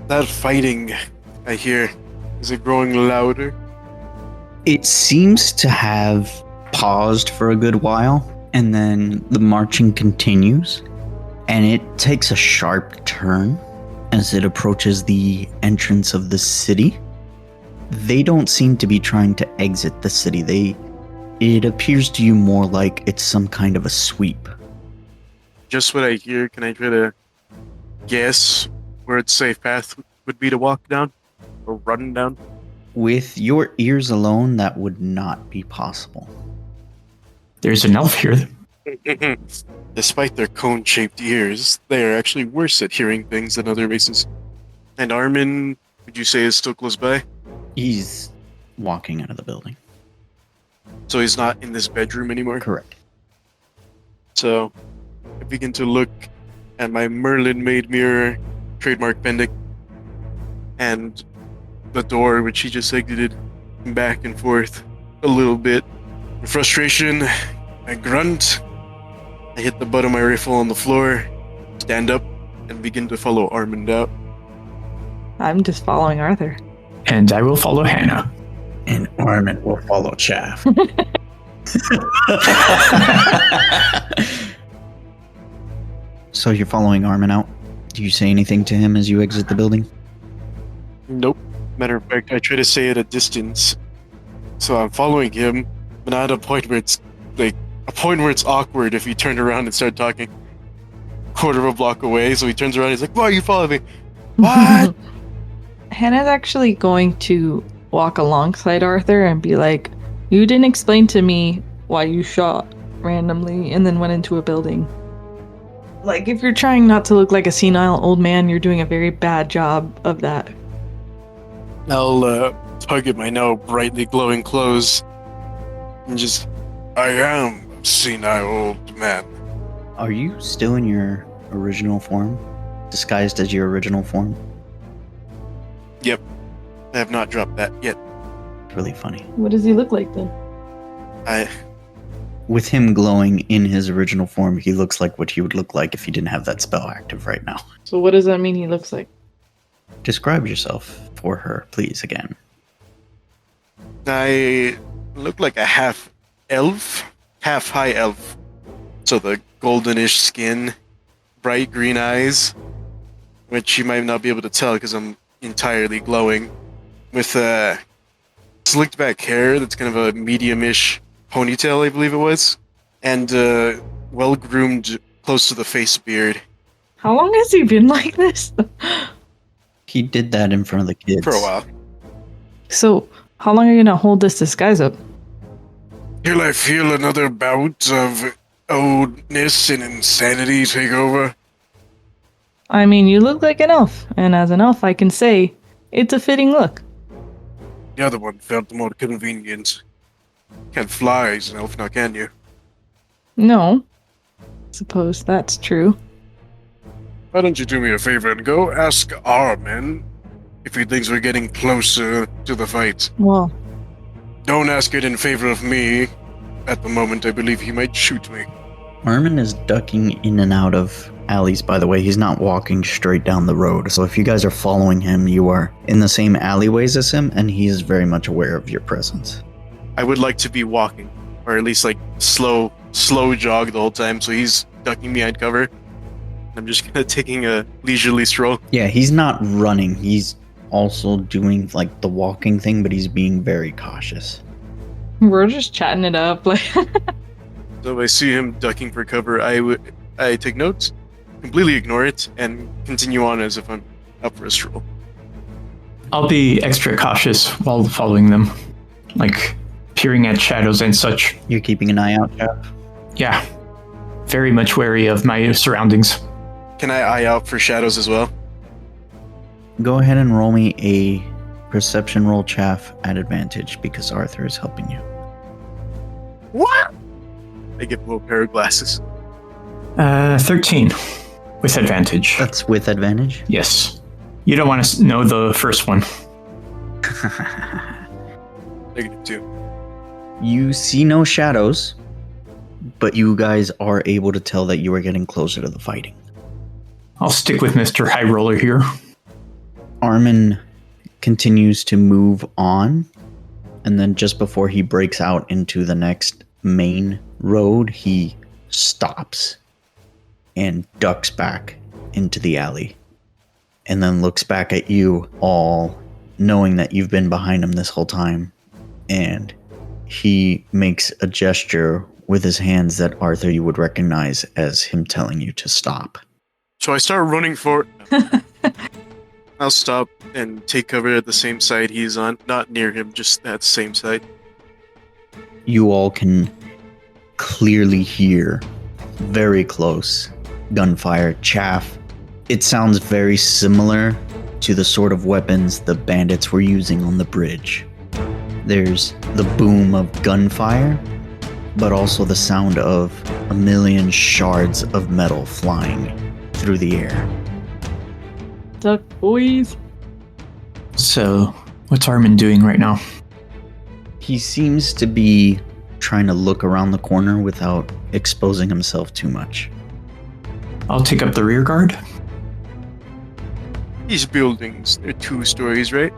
G: That fighting I hear, is it growing louder?
H: It seems to have paused for a good while, and then the marching continues, and it takes a sharp turn as it approaches the entrance of the city. They don't seem to be trying to exit the city. It appears to you more like it's some kind of a sweep.
G: Just what I hear, can I try to guess where its safe path would be to walk down? Or run down?
H: With your ears alone, that would not be possible.
F: There's an elf here.
G: Despite their cone-shaped ears, they are actually worse at hearing things than other races. And Armin, would you say, is still close by?
H: He's walking out of the building.
G: So he's not in this bedroom anymore?
H: Correct.
G: So, I begin to look at my Merlin-made mirror, trademark Bendick, and the door which he just exited, back and forth a little bit. In frustration, I grunt, I hit the butt of my rifle on the floor, stand up, and begin to follow Armand out.
B: I'm just following Arthur.
F: And I will follow Hannah.
E: And Armin will follow Chaff.
H: So you're following Armin out? Do you say anything to him as you exit the building?
G: Nope. Matter of fact, I try to stay at a distance. So I'm following him, but not at a point where it's awkward if he turned around and started talking. Quarter of a block away, so he turns around, he's like, why are you following me? What?
B: Hannah's actually going to walk alongside Arthur and be like, you didn't explain to me why you shot randomly and then went into a building. Like, if you're trying not to look like a senile old man, you're doing a very bad job of that.
G: I'll tug at my now brightly glowing clothes and just,
C: I am a senile old man.
H: Are you still in your original form? Disguised as your original form?
G: yep, I have not dropped that yet.
H: Really funny.
B: What does he look like then?
H: With him glowing in his original form, he looks like what he would look like if he didn't have that spell active right now.
B: So what does that mean he looks like?
H: Describe yourself for her, please, again.
G: I look like a half elf, half high elf. So the goldenish skin, bright green eyes, which you might not be able to tell because I'm entirely glowing, with slicked back hair that's kind of a medium-ish ponytail, I believe it was, and well-groomed, close to the face beard.
B: How long has he been like this?
H: He did that in front of the kids.
G: For a while.
B: So, how long are you gonna hold this disguise up?
C: Till I feel another bout of oldness and insanity take over.
B: I mean, you look like an elf, and as an elf, I can say it's a fitting look.
C: The other one felt more convenient. Can't fly as an elf now, can you?
B: No, suppose that's true.
C: Why don't you do me a favor and go ask our men if he thinks we're getting closer to the fight?
B: Well,
C: Don't ask it in favor of me. At the moment, I believe he might shoot me.
H: Armin is ducking in and out of alleys, by the way. He's not walking straight down the road. So if you guys are following him, you are in the same alleyways as him, and he is very much aware of your presence.
G: I would like to be walking, or at least like slow jog the whole time. So he's ducking behind cover. I'm just kind of taking a leisurely stroll.
H: Yeah, he's not running. He's also doing like the walking thing, but he's being very cautious.
B: we're just chatting it up. Like,
G: So if I see him ducking for cover, I take notes, completely ignore it, and continue on as if I'm up for a stroll.
F: I'll be extra cautious while following them, like peering at shadows and such.
H: You're keeping an eye out, Jeff?
F: Yeah, very much wary of my surroundings.
G: Can I eye out for shadows as well?
H: Go ahead and roll me a perception roll, Chaff, at advantage because Arthur is helping you.
G: What? I get a little pair of glasses.
F: 13 with advantage.
H: That's with advantage?
F: Yes. You don't want to know the first one.
G: -2.
H: You see no shadows, but you guys are able to tell that you are getting closer to the fighting.
F: I'll stick with Mr. High Roller here.
H: Armin continues to move on, and then just before he breaks out into the next main road, he stops and ducks back into the alley, and then looks back at you all, knowing that you've been behind him this whole time, and he makes a gesture with his hands that, Arthur, you would recognize as him telling you to stop.
G: So I start running for. I'll stop and take cover at the same side he's on. Not near him, just that same side.
H: You all can clearly hear, very close, gunfire, chaff. It sounds very similar to the sort of weapons the bandits were using on the bridge. There's the boom of gunfire, but also the sound of a million shards of metal flying through the air.
B: duck boys.
F: So, what's Armin doing right now?
H: He seems to be trying to look around the corner without exposing himself too much.
F: I'll take up the rear guard.
G: These buildings, they're 2 stories, right?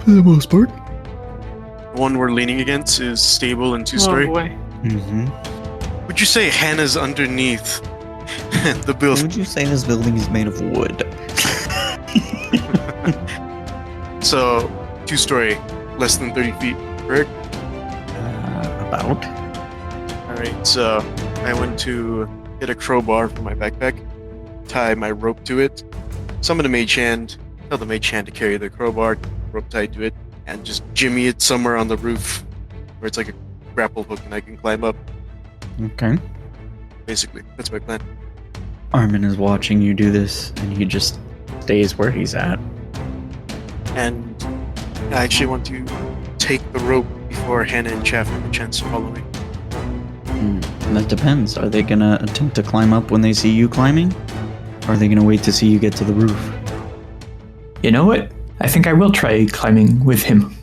H: For the most part.
G: The one we're leaning against is stable and 2-story.
B: Oh boy.
H: Mm-hmm.
G: Would you say Hannah's underneath the building?
H: Would you say this building is made of wood?
G: So, 2-story, less than 30 feet, correct?
H: About.
G: Alright, so I went to get a crowbar from my backpack, tie my rope to it, summon the mage hand, tell the mage hand to carry the crowbar, rope tied to it, and just jimmy it somewhere on the roof where it's like a grapple hook and I can climb up.
H: Okay.
G: Basically, that's my plan.
H: Armin is watching you do this, and he just stays where he's at.
G: And I actually want to take the rope before Hannah and Chaff have a chance to follow me.
H: That depends. Are they gonna attempt to climb up when they see you climbing? Or are they gonna wait to see you get to the roof?
F: You know what? I think I will try climbing with him.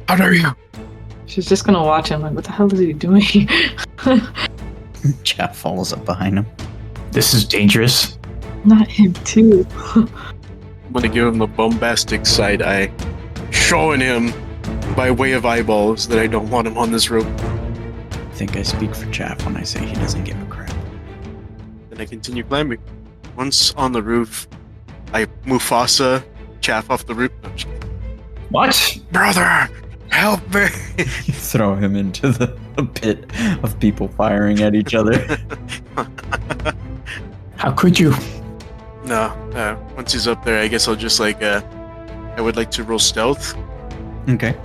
C: How dare you?
B: She's just gonna watch him like, what the hell is he doing?
H: Chap follows up behind him.
F: This is dangerous.
B: Not him too.
G: I'm gonna give him the bombastic side eye, showing him by way of eyeballs that I don't want him on this rope.
H: I think I speak for Chaff when I say he doesn't give a crap.
G: Then I continue climbing. Once on the roof, I Mufasa Chaff off the roof. No, I'm just kidding.
F: What?
C: Brother, help me!
H: Throw him into the pit of people firing at each other.
F: How could you?
G: No, once he's up there, I guess I'll just like, I would like to roll stealth.
H: Okay.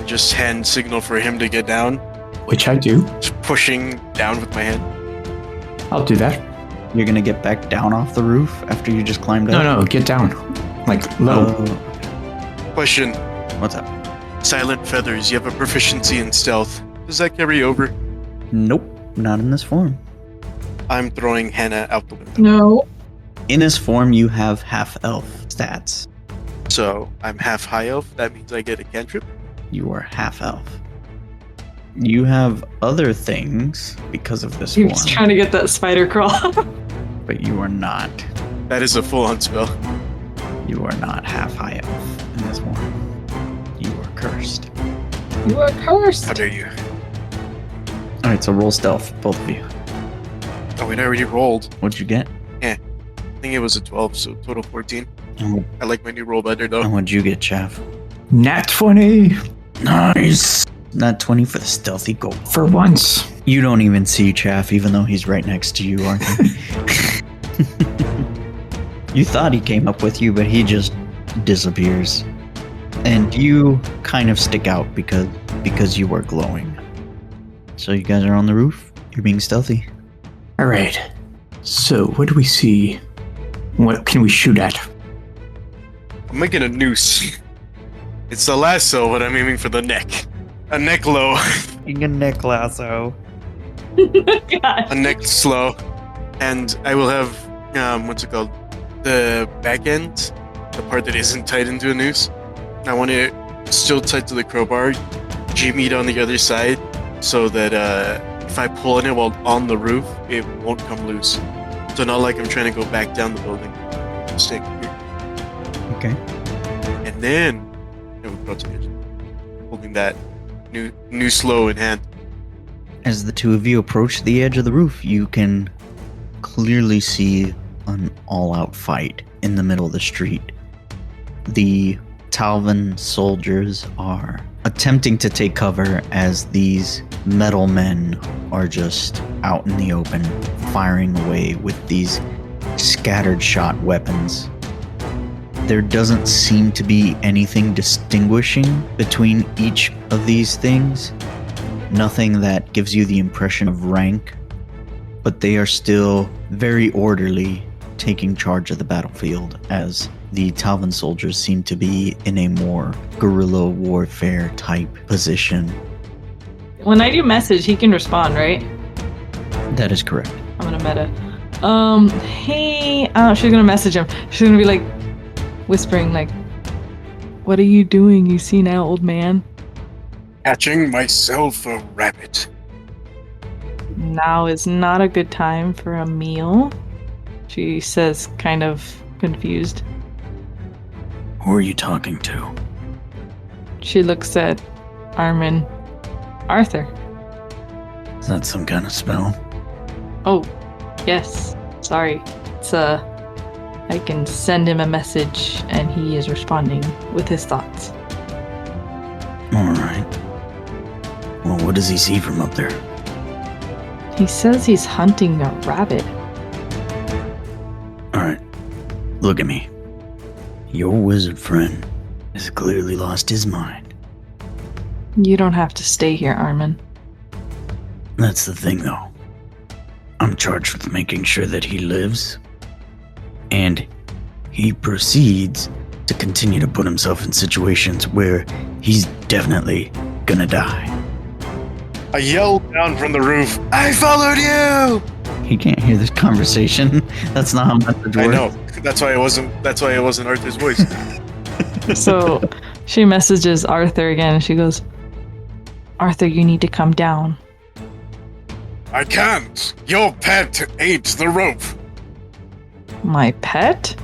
G: Just hand signal for him to get down.
F: Which I do.
G: Just pushing down with my hand.
F: I'll do that.
H: You're gonna get back down off the roof after you just climbed up?
F: No, get down. Like, low.
G: Question.
H: What's up?
G: Silent feathers, you have a proficiency in stealth. Does that carry over?
H: Nope, not in this form.
G: I'm throwing Hannah out the window.
B: No.
H: In his form, you have half elf stats.
G: So I'm half high elf. That means I get a cantrip.
H: You are half elf. You have other things because of this
B: He
H: form,
B: was trying to get that spider crawl.
H: but you are not.
G: That is a full-on spell.
H: You are not half high elf in this form. You are cursed.
B: You are cursed.
G: How dare you?
H: All right, so roll stealth, both of you.
G: Oh, wait, I already rolled.
H: What'd you get?
G: I think it was a 12, so total 14.
H: And
G: I like my new roll better, though.
H: what'd you get, Chav?
F: Nat 20
H: Nice. Not 20 for the stealthy goal.
F: for once.
H: You don't even see Chaff, even though he's right next to you, Arthur. You thought he came up with you, but he just disappears. And you kind of stick out because you are glowing. So you guys are on the roof. You're being stealthy.
F: All right. So, what do we see? What can we shoot at?
G: I'm making a noose. It's the lasso, but I'm aiming for the neck. A neck low.
H: Making a neck lasso.
B: Gosh.
G: A neck slow. And I will have, what's it called? The back end, the part that isn't tied into a noose. I want it still tied to the crowbar, jimmied on the other side, so that if I pull on it while on the roof, it won't come loose. So not like I'm trying to go back down the building. Stick here.
H: Okay.
G: And then it would go to the edge, holding that new slow in hand.
H: As the two of you approach the edge of the roof, you can clearly see an all-out fight in the middle of the street. The Talvan soldiers are attempting to take cover as these metal men are just out in the open, firing away with these scattered shot weapons. There doesn't seem to be anything distinguishing between each of these things. Nothing that gives you the impression of rank, but they are still very orderly, taking charge of the battlefield as the Talvan soldiers seem to be in a more guerrilla warfare type position.
B: When I do message, he can respond, right?
H: That is correct.
B: I'm gonna meta. Hey, she's gonna message him. She's gonna be like, whispering, like, "What are you doing, you senile old man?
C: Catching myself a rabbit.
B: Now is not a good time for a meal," she says, kind of confused.
E: Who are you talking to?
B: She looks at Armin. Arthur.
E: Is that some kind of spell?
B: Oh, yes. Sorry. It's I can send him a message and he is responding with his thoughts.
E: Alright. Well, what does he see from up there?
B: He says he's hunting a rabbit.
E: Alright. Look at me. Your wizard friend has clearly lost his mind.
B: You don't have to stay here, Armin.
E: That's the thing, though. I'm charged with making sure that he lives. And he proceeds to continue to put himself in situations where he's definitely gonna die.
C: I yelled down from the roof, "I followed you!"
H: He can't hear this conversation. That's not how message works.
G: I know. That's why it wasn't Arthur's voice.
B: So she messages Arthur again and she goes, "Arthur, you need to come down."
C: I can't. Your pet ate the rope.
B: My pet?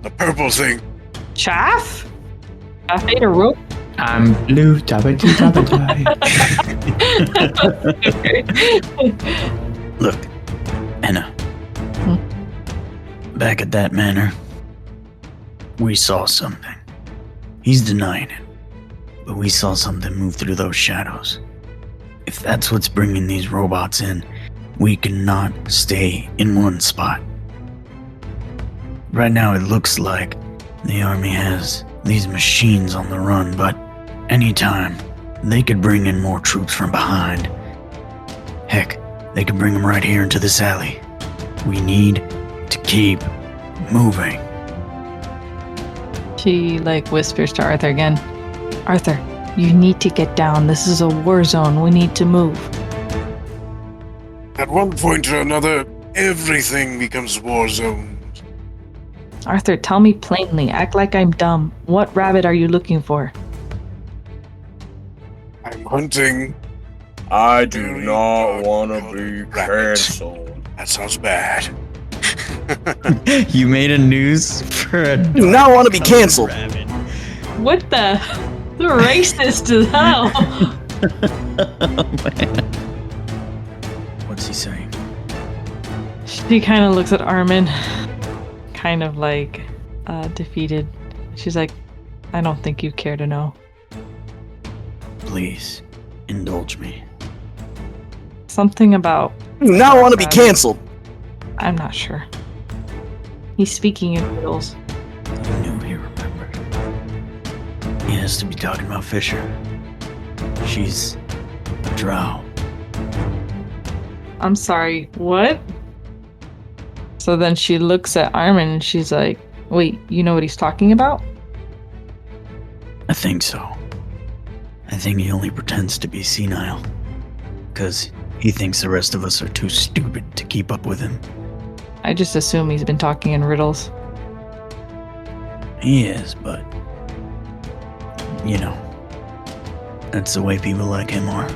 C: The purple thing.
B: Chaff? Chaff ate a rope?
F: I'm blue, dabba dee dabba die.
E: Look, Anna. Back at that manor, we saw something. He's denying it, but we saw something move through those shadows. If that's what's bringing these robots in, we cannot stay in one spot. Right now it looks like the army has these machines on the run, but anytime they could bring in more troops from behind. Heck, they could bring them right here into this alley. We need to keep moving.
B: She whispers to Arthur again. Arthur, you need to get down. This is a war zone. We need to move.
C: At one point or another, everything becomes war zones.
B: Arthur, tell me plainly. Act like I'm dumb. What rabbit are you looking for?
C: I'm hunting.
J: I do
C: Very
J: not
C: dark
J: want to
C: colored
J: be
C: rabbit.
J: cancelled.
C: That sounds bad.
H: You made a news for a
J: Do not want to be cancelled.
H: rabbit.
B: What the? The racist as hell.
H: Oh, man.
A: What's he saying?
B: She kind of looks at Armin, kind of like defeated. She's like, I don't think you care to know.
A: Please, indulge me.
B: Something about,
J: Do not want to be
B: Rabbit.
J: cancelled.
B: I'm not sure. He's speaking in riddles.
A: I knew he remembered. He has to be talking about Fisher. She's a drow.
B: I'm sorry, what? So then she looks at Armin and she's like, wait, you know what he's talking about?
A: I think so. I think he only pretends to be senile. Because he thinks the rest of us are too stupid to keep up with him.
B: I just assume he's been talking in riddles.
A: He is, but... you know... that's the way people like him are.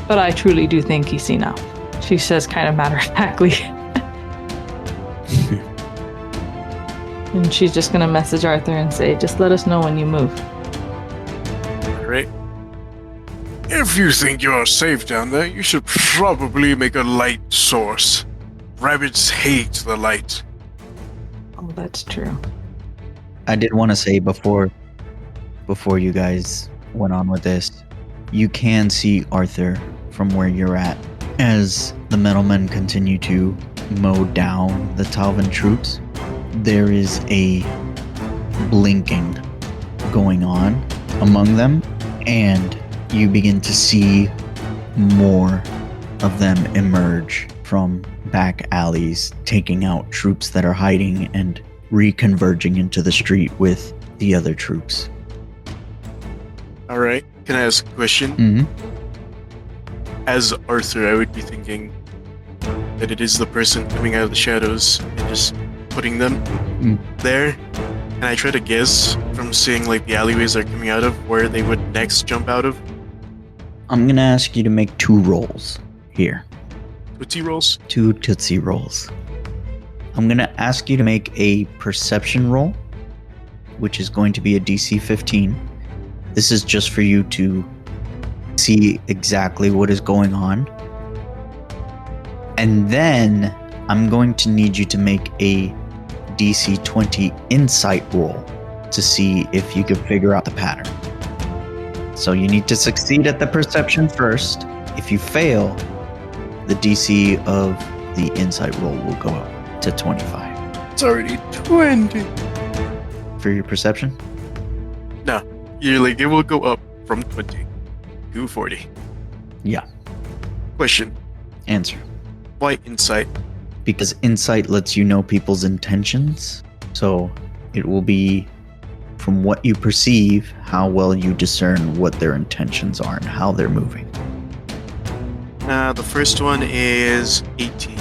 B: But I truly do think he's senile. She says kind of matter-of-factly. And she's just gonna message Arthur and say, just let us know when you move.
C: Alright. If you think you are safe down there, you should probably make a light source. Rabbits hate the light.
B: Oh, that's true.
H: I did want to say before you guys went on with this, you can see Arthur from where you're at as the metalmen continue to mow down the Talvin troops. There is a blinking going on among them, and you begin to see more of them emerge from back alleys, taking out troops that are hiding and reconverging into the street with the other troops.
C: Alright, can I ask a question?
H: Mm-hmm.
C: As Arthur, I would be thinking that it is the person coming out of the shadows and just putting them there. And I try to guess from seeing like the alleyways they're coming out of where they would next jump out of.
H: I'm gonna ask you to make 2 rolls here.
C: Tootsie rolls?
H: 2 Tootsie rolls. I'm gonna ask you to make a perception roll, which is going to be a DC 15. This is just for you to see exactly what is going on. And then I'm going to need you to make a DC 20 insight roll to see if you can figure out the pattern. So you need to succeed at the perception first. If you fail, the DC of the insight roll will go up to 25.
C: It's already 20.
H: For your perception?
C: No, it will go up from 20 to 40.
H: Yeah.
C: Question,
H: Answer.
C: why insight?
H: Because insight lets you know people's intentions. So it will be from what you perceive, how well you discern what their intentions are and how they're moving.
C: The first one is 18.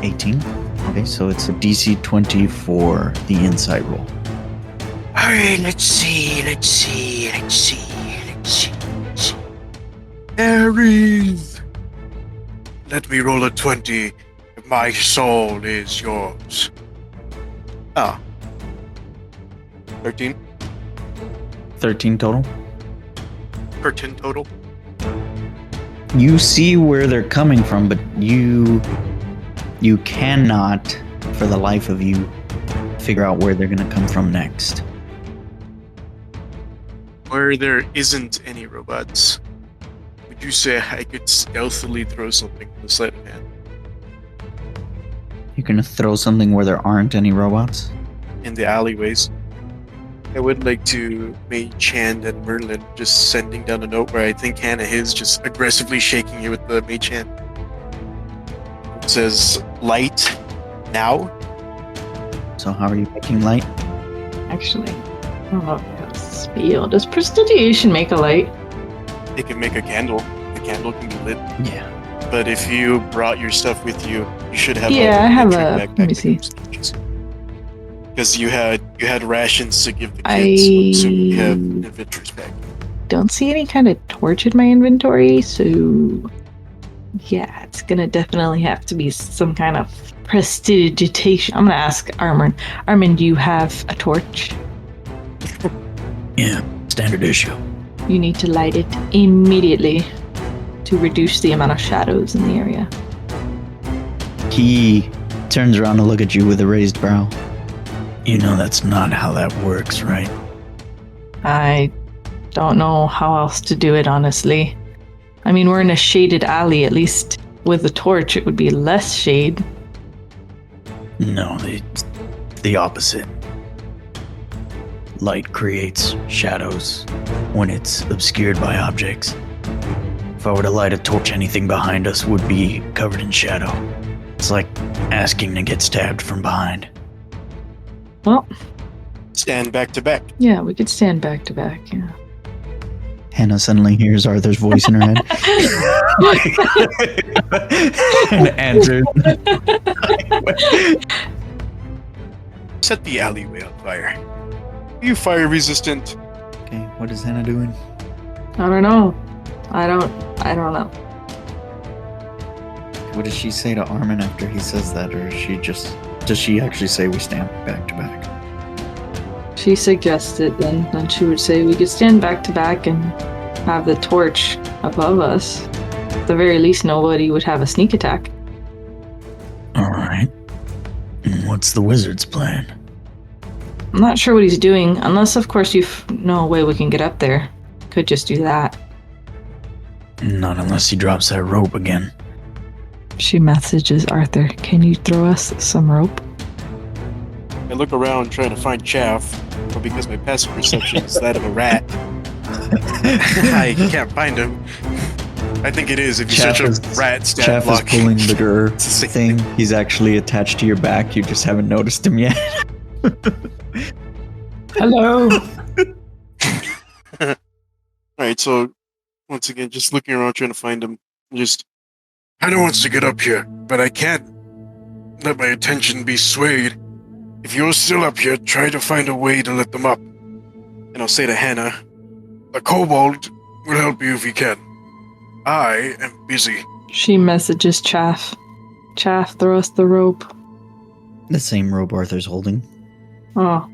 H: 18? Okay, so it's a DC 20 for the insight roll.
C: Alright, let's see. Aries! Let me roll a 20. My soul is yours. 13?
H: 13 total?
C: 13 total?
H: You see where they're coming from, but you cannot, for the life of you, figure out where they're going to come from next.
C: Where there isn't any robots, would you say I could stealthily throw something from the sleight of hand?
H: You're going to throw something where there aren't any robots?
C: In the alleyways. I would like to Mage Hand and Merlin just sending down a note where I think Hannah is just aggressively shaking you with the Mage Hand. It says, light, now.
H: So how are you making light?
B: Actually, I don't know if that's spell. Does prestidigitation make a light?
C: It can make a candle. The candle can be lit.
H: Yeah.
C: But if you brought your stuff with you, you should have
B: Yeah, I have a-
C: backpack
B: let me
C: that
B: see.
C: can use.
G: Because you had rations to give the kids. So I'm assuming you have inventories back.
B: Don't see any kind of torch in my inventory, so yeah, it's gonna definitely have to be some kind of prestidigitation. I'm gonna ask Armin. Armin, do you have a torch?
E: Yeah, standard issue.
B: You need to light it immediately to reduce the amount of shadows in the area.
H: He turns around to look at you with a raised brow.
E: You know that's not how that works, right?
B: I don't know how else to do it, honestly. I mean, we're in a shaded alley. At least with a torch, it would be less shade.
E: No, the opposite. Light creates shadows when it's obscured by objects. If I were to light a torch, anything behind us would be covered in shadow. It's like asking to get stabbed from behind.
B: Well,
G: Stand back to back.
B: yeah, we could stand back to back, yeah.
H: Hannah suddenly hears Arthur's voice in her head.
E: And answered.
G: Set the alleyway on fire. Are you fire resistant?
A: Okay, what is Hannah doing?
B: I don't know. I don't know.
A: What does she say to Armin after he says that, or does she actually say we stand back to back?
B: She suggested then she would say we could stand back to back and have the torch above us. At the very least, nobody would have a sneak attack.
E: Alright. What's the wizard's plan?
B: I'm not sure what he's doing, unless, of course, you know a way we can get up there. Could just do that.
E: Not unless he drops that rope again.
B: She messages Arthur, can you throw us some rope?
G: I look around trying to find chaff, but because my passive perception is that of a rat, I can't find him. I think it is if you search a rat stat
H: Chaff
G: block.
H: is pulling the grr
G: It's the same
H: thing. He's actually attached to your back. You just haven't noticed him yet.
B: Hello.
G: Alright, so once again, just looking around trying to find him. Hannah wants to get up here, but I can't let my attention be swayed. If you're still up here, try to find a way to let them up. And I'll say to Hannah, the kobold will help you if he can. I am busy.
B: She messages Chaff. Chaff, throw us the rope.
H: The same rope Arthur's holding.
B: Oh,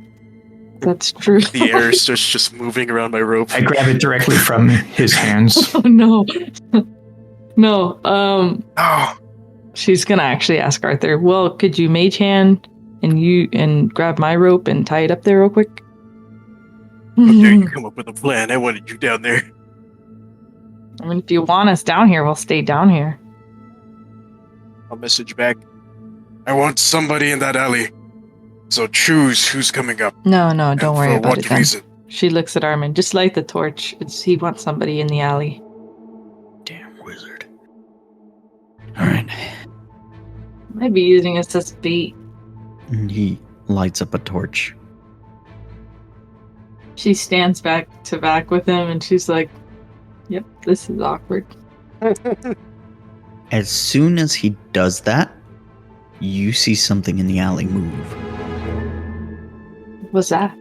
B: that's true.
G: The air starts just moving around my rope.
F: I grab it directly from his hands.
B: Oh no. No,
G: Oh,
B: she's gonna actually ask Arthur, well, could you mage hand and grab my rope and tie it up there real quick?
G: how dare you come up with a plan? I wanted you down there.
B: I mean, if you want us down here, we'll stay down here.
G: I'll message back. I want somebody in that alley. So choose who's coming up.
B: No, don't
G: and
B: worry
G: for
B: about
G: what
B: it then.
G: reason.
B: She looks at Armin. Just light the torch. He wants somebody in the alley.
E: Damn wizard. Alright.
B: Might be using us as bait.
H: And he lights up a torch.
B: She stands back to back with him and she's like, yep, this is awkward.
H: As soon as he does that, you see something in the alley move.
B: What's that?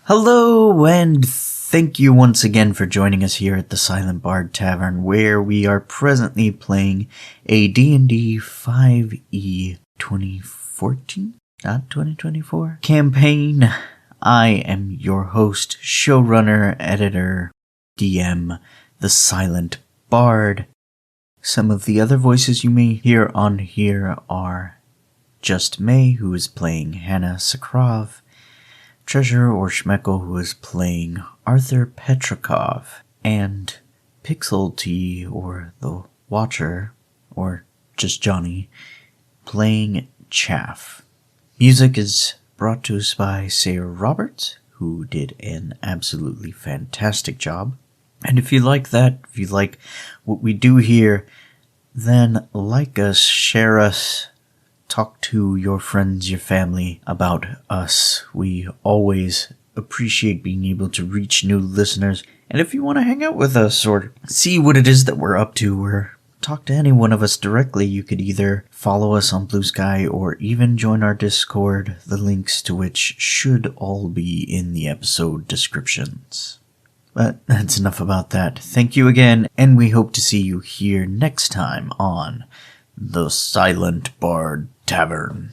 A: Hello, and thank you once again for joining us here at the Silent Bard Tavern, where we are presently playing a D&D 5e 2014, not 2024, campaign. I am your host, showrunner, editor, DM, the Silent Bard. Some of the other voices you may hear on here are JustMay, who is playing Hannah Sakrov, Treasure or Schmeckle, who is playing Arthur Petrikov, and PixelTea, or the Watcher, or just Johnny, playing Chaff. Music is brought to us by Sarah Roberts, who did an absolutely fantastic job. And if you like that, if you like what we do here, then like us, share us, talk to your friends, your family about us. We always appreciate being able to reach new listeners. And if you want to hang out with us or see what it is that we're up to, or talk to any one of us directly, you could either follow us on Blue Sky or even join our Discord, the links to which should all be in the episode descriptions. But that's enough about that. Thank you again, and we hope to see you here next time on the Silent Bard Tavern.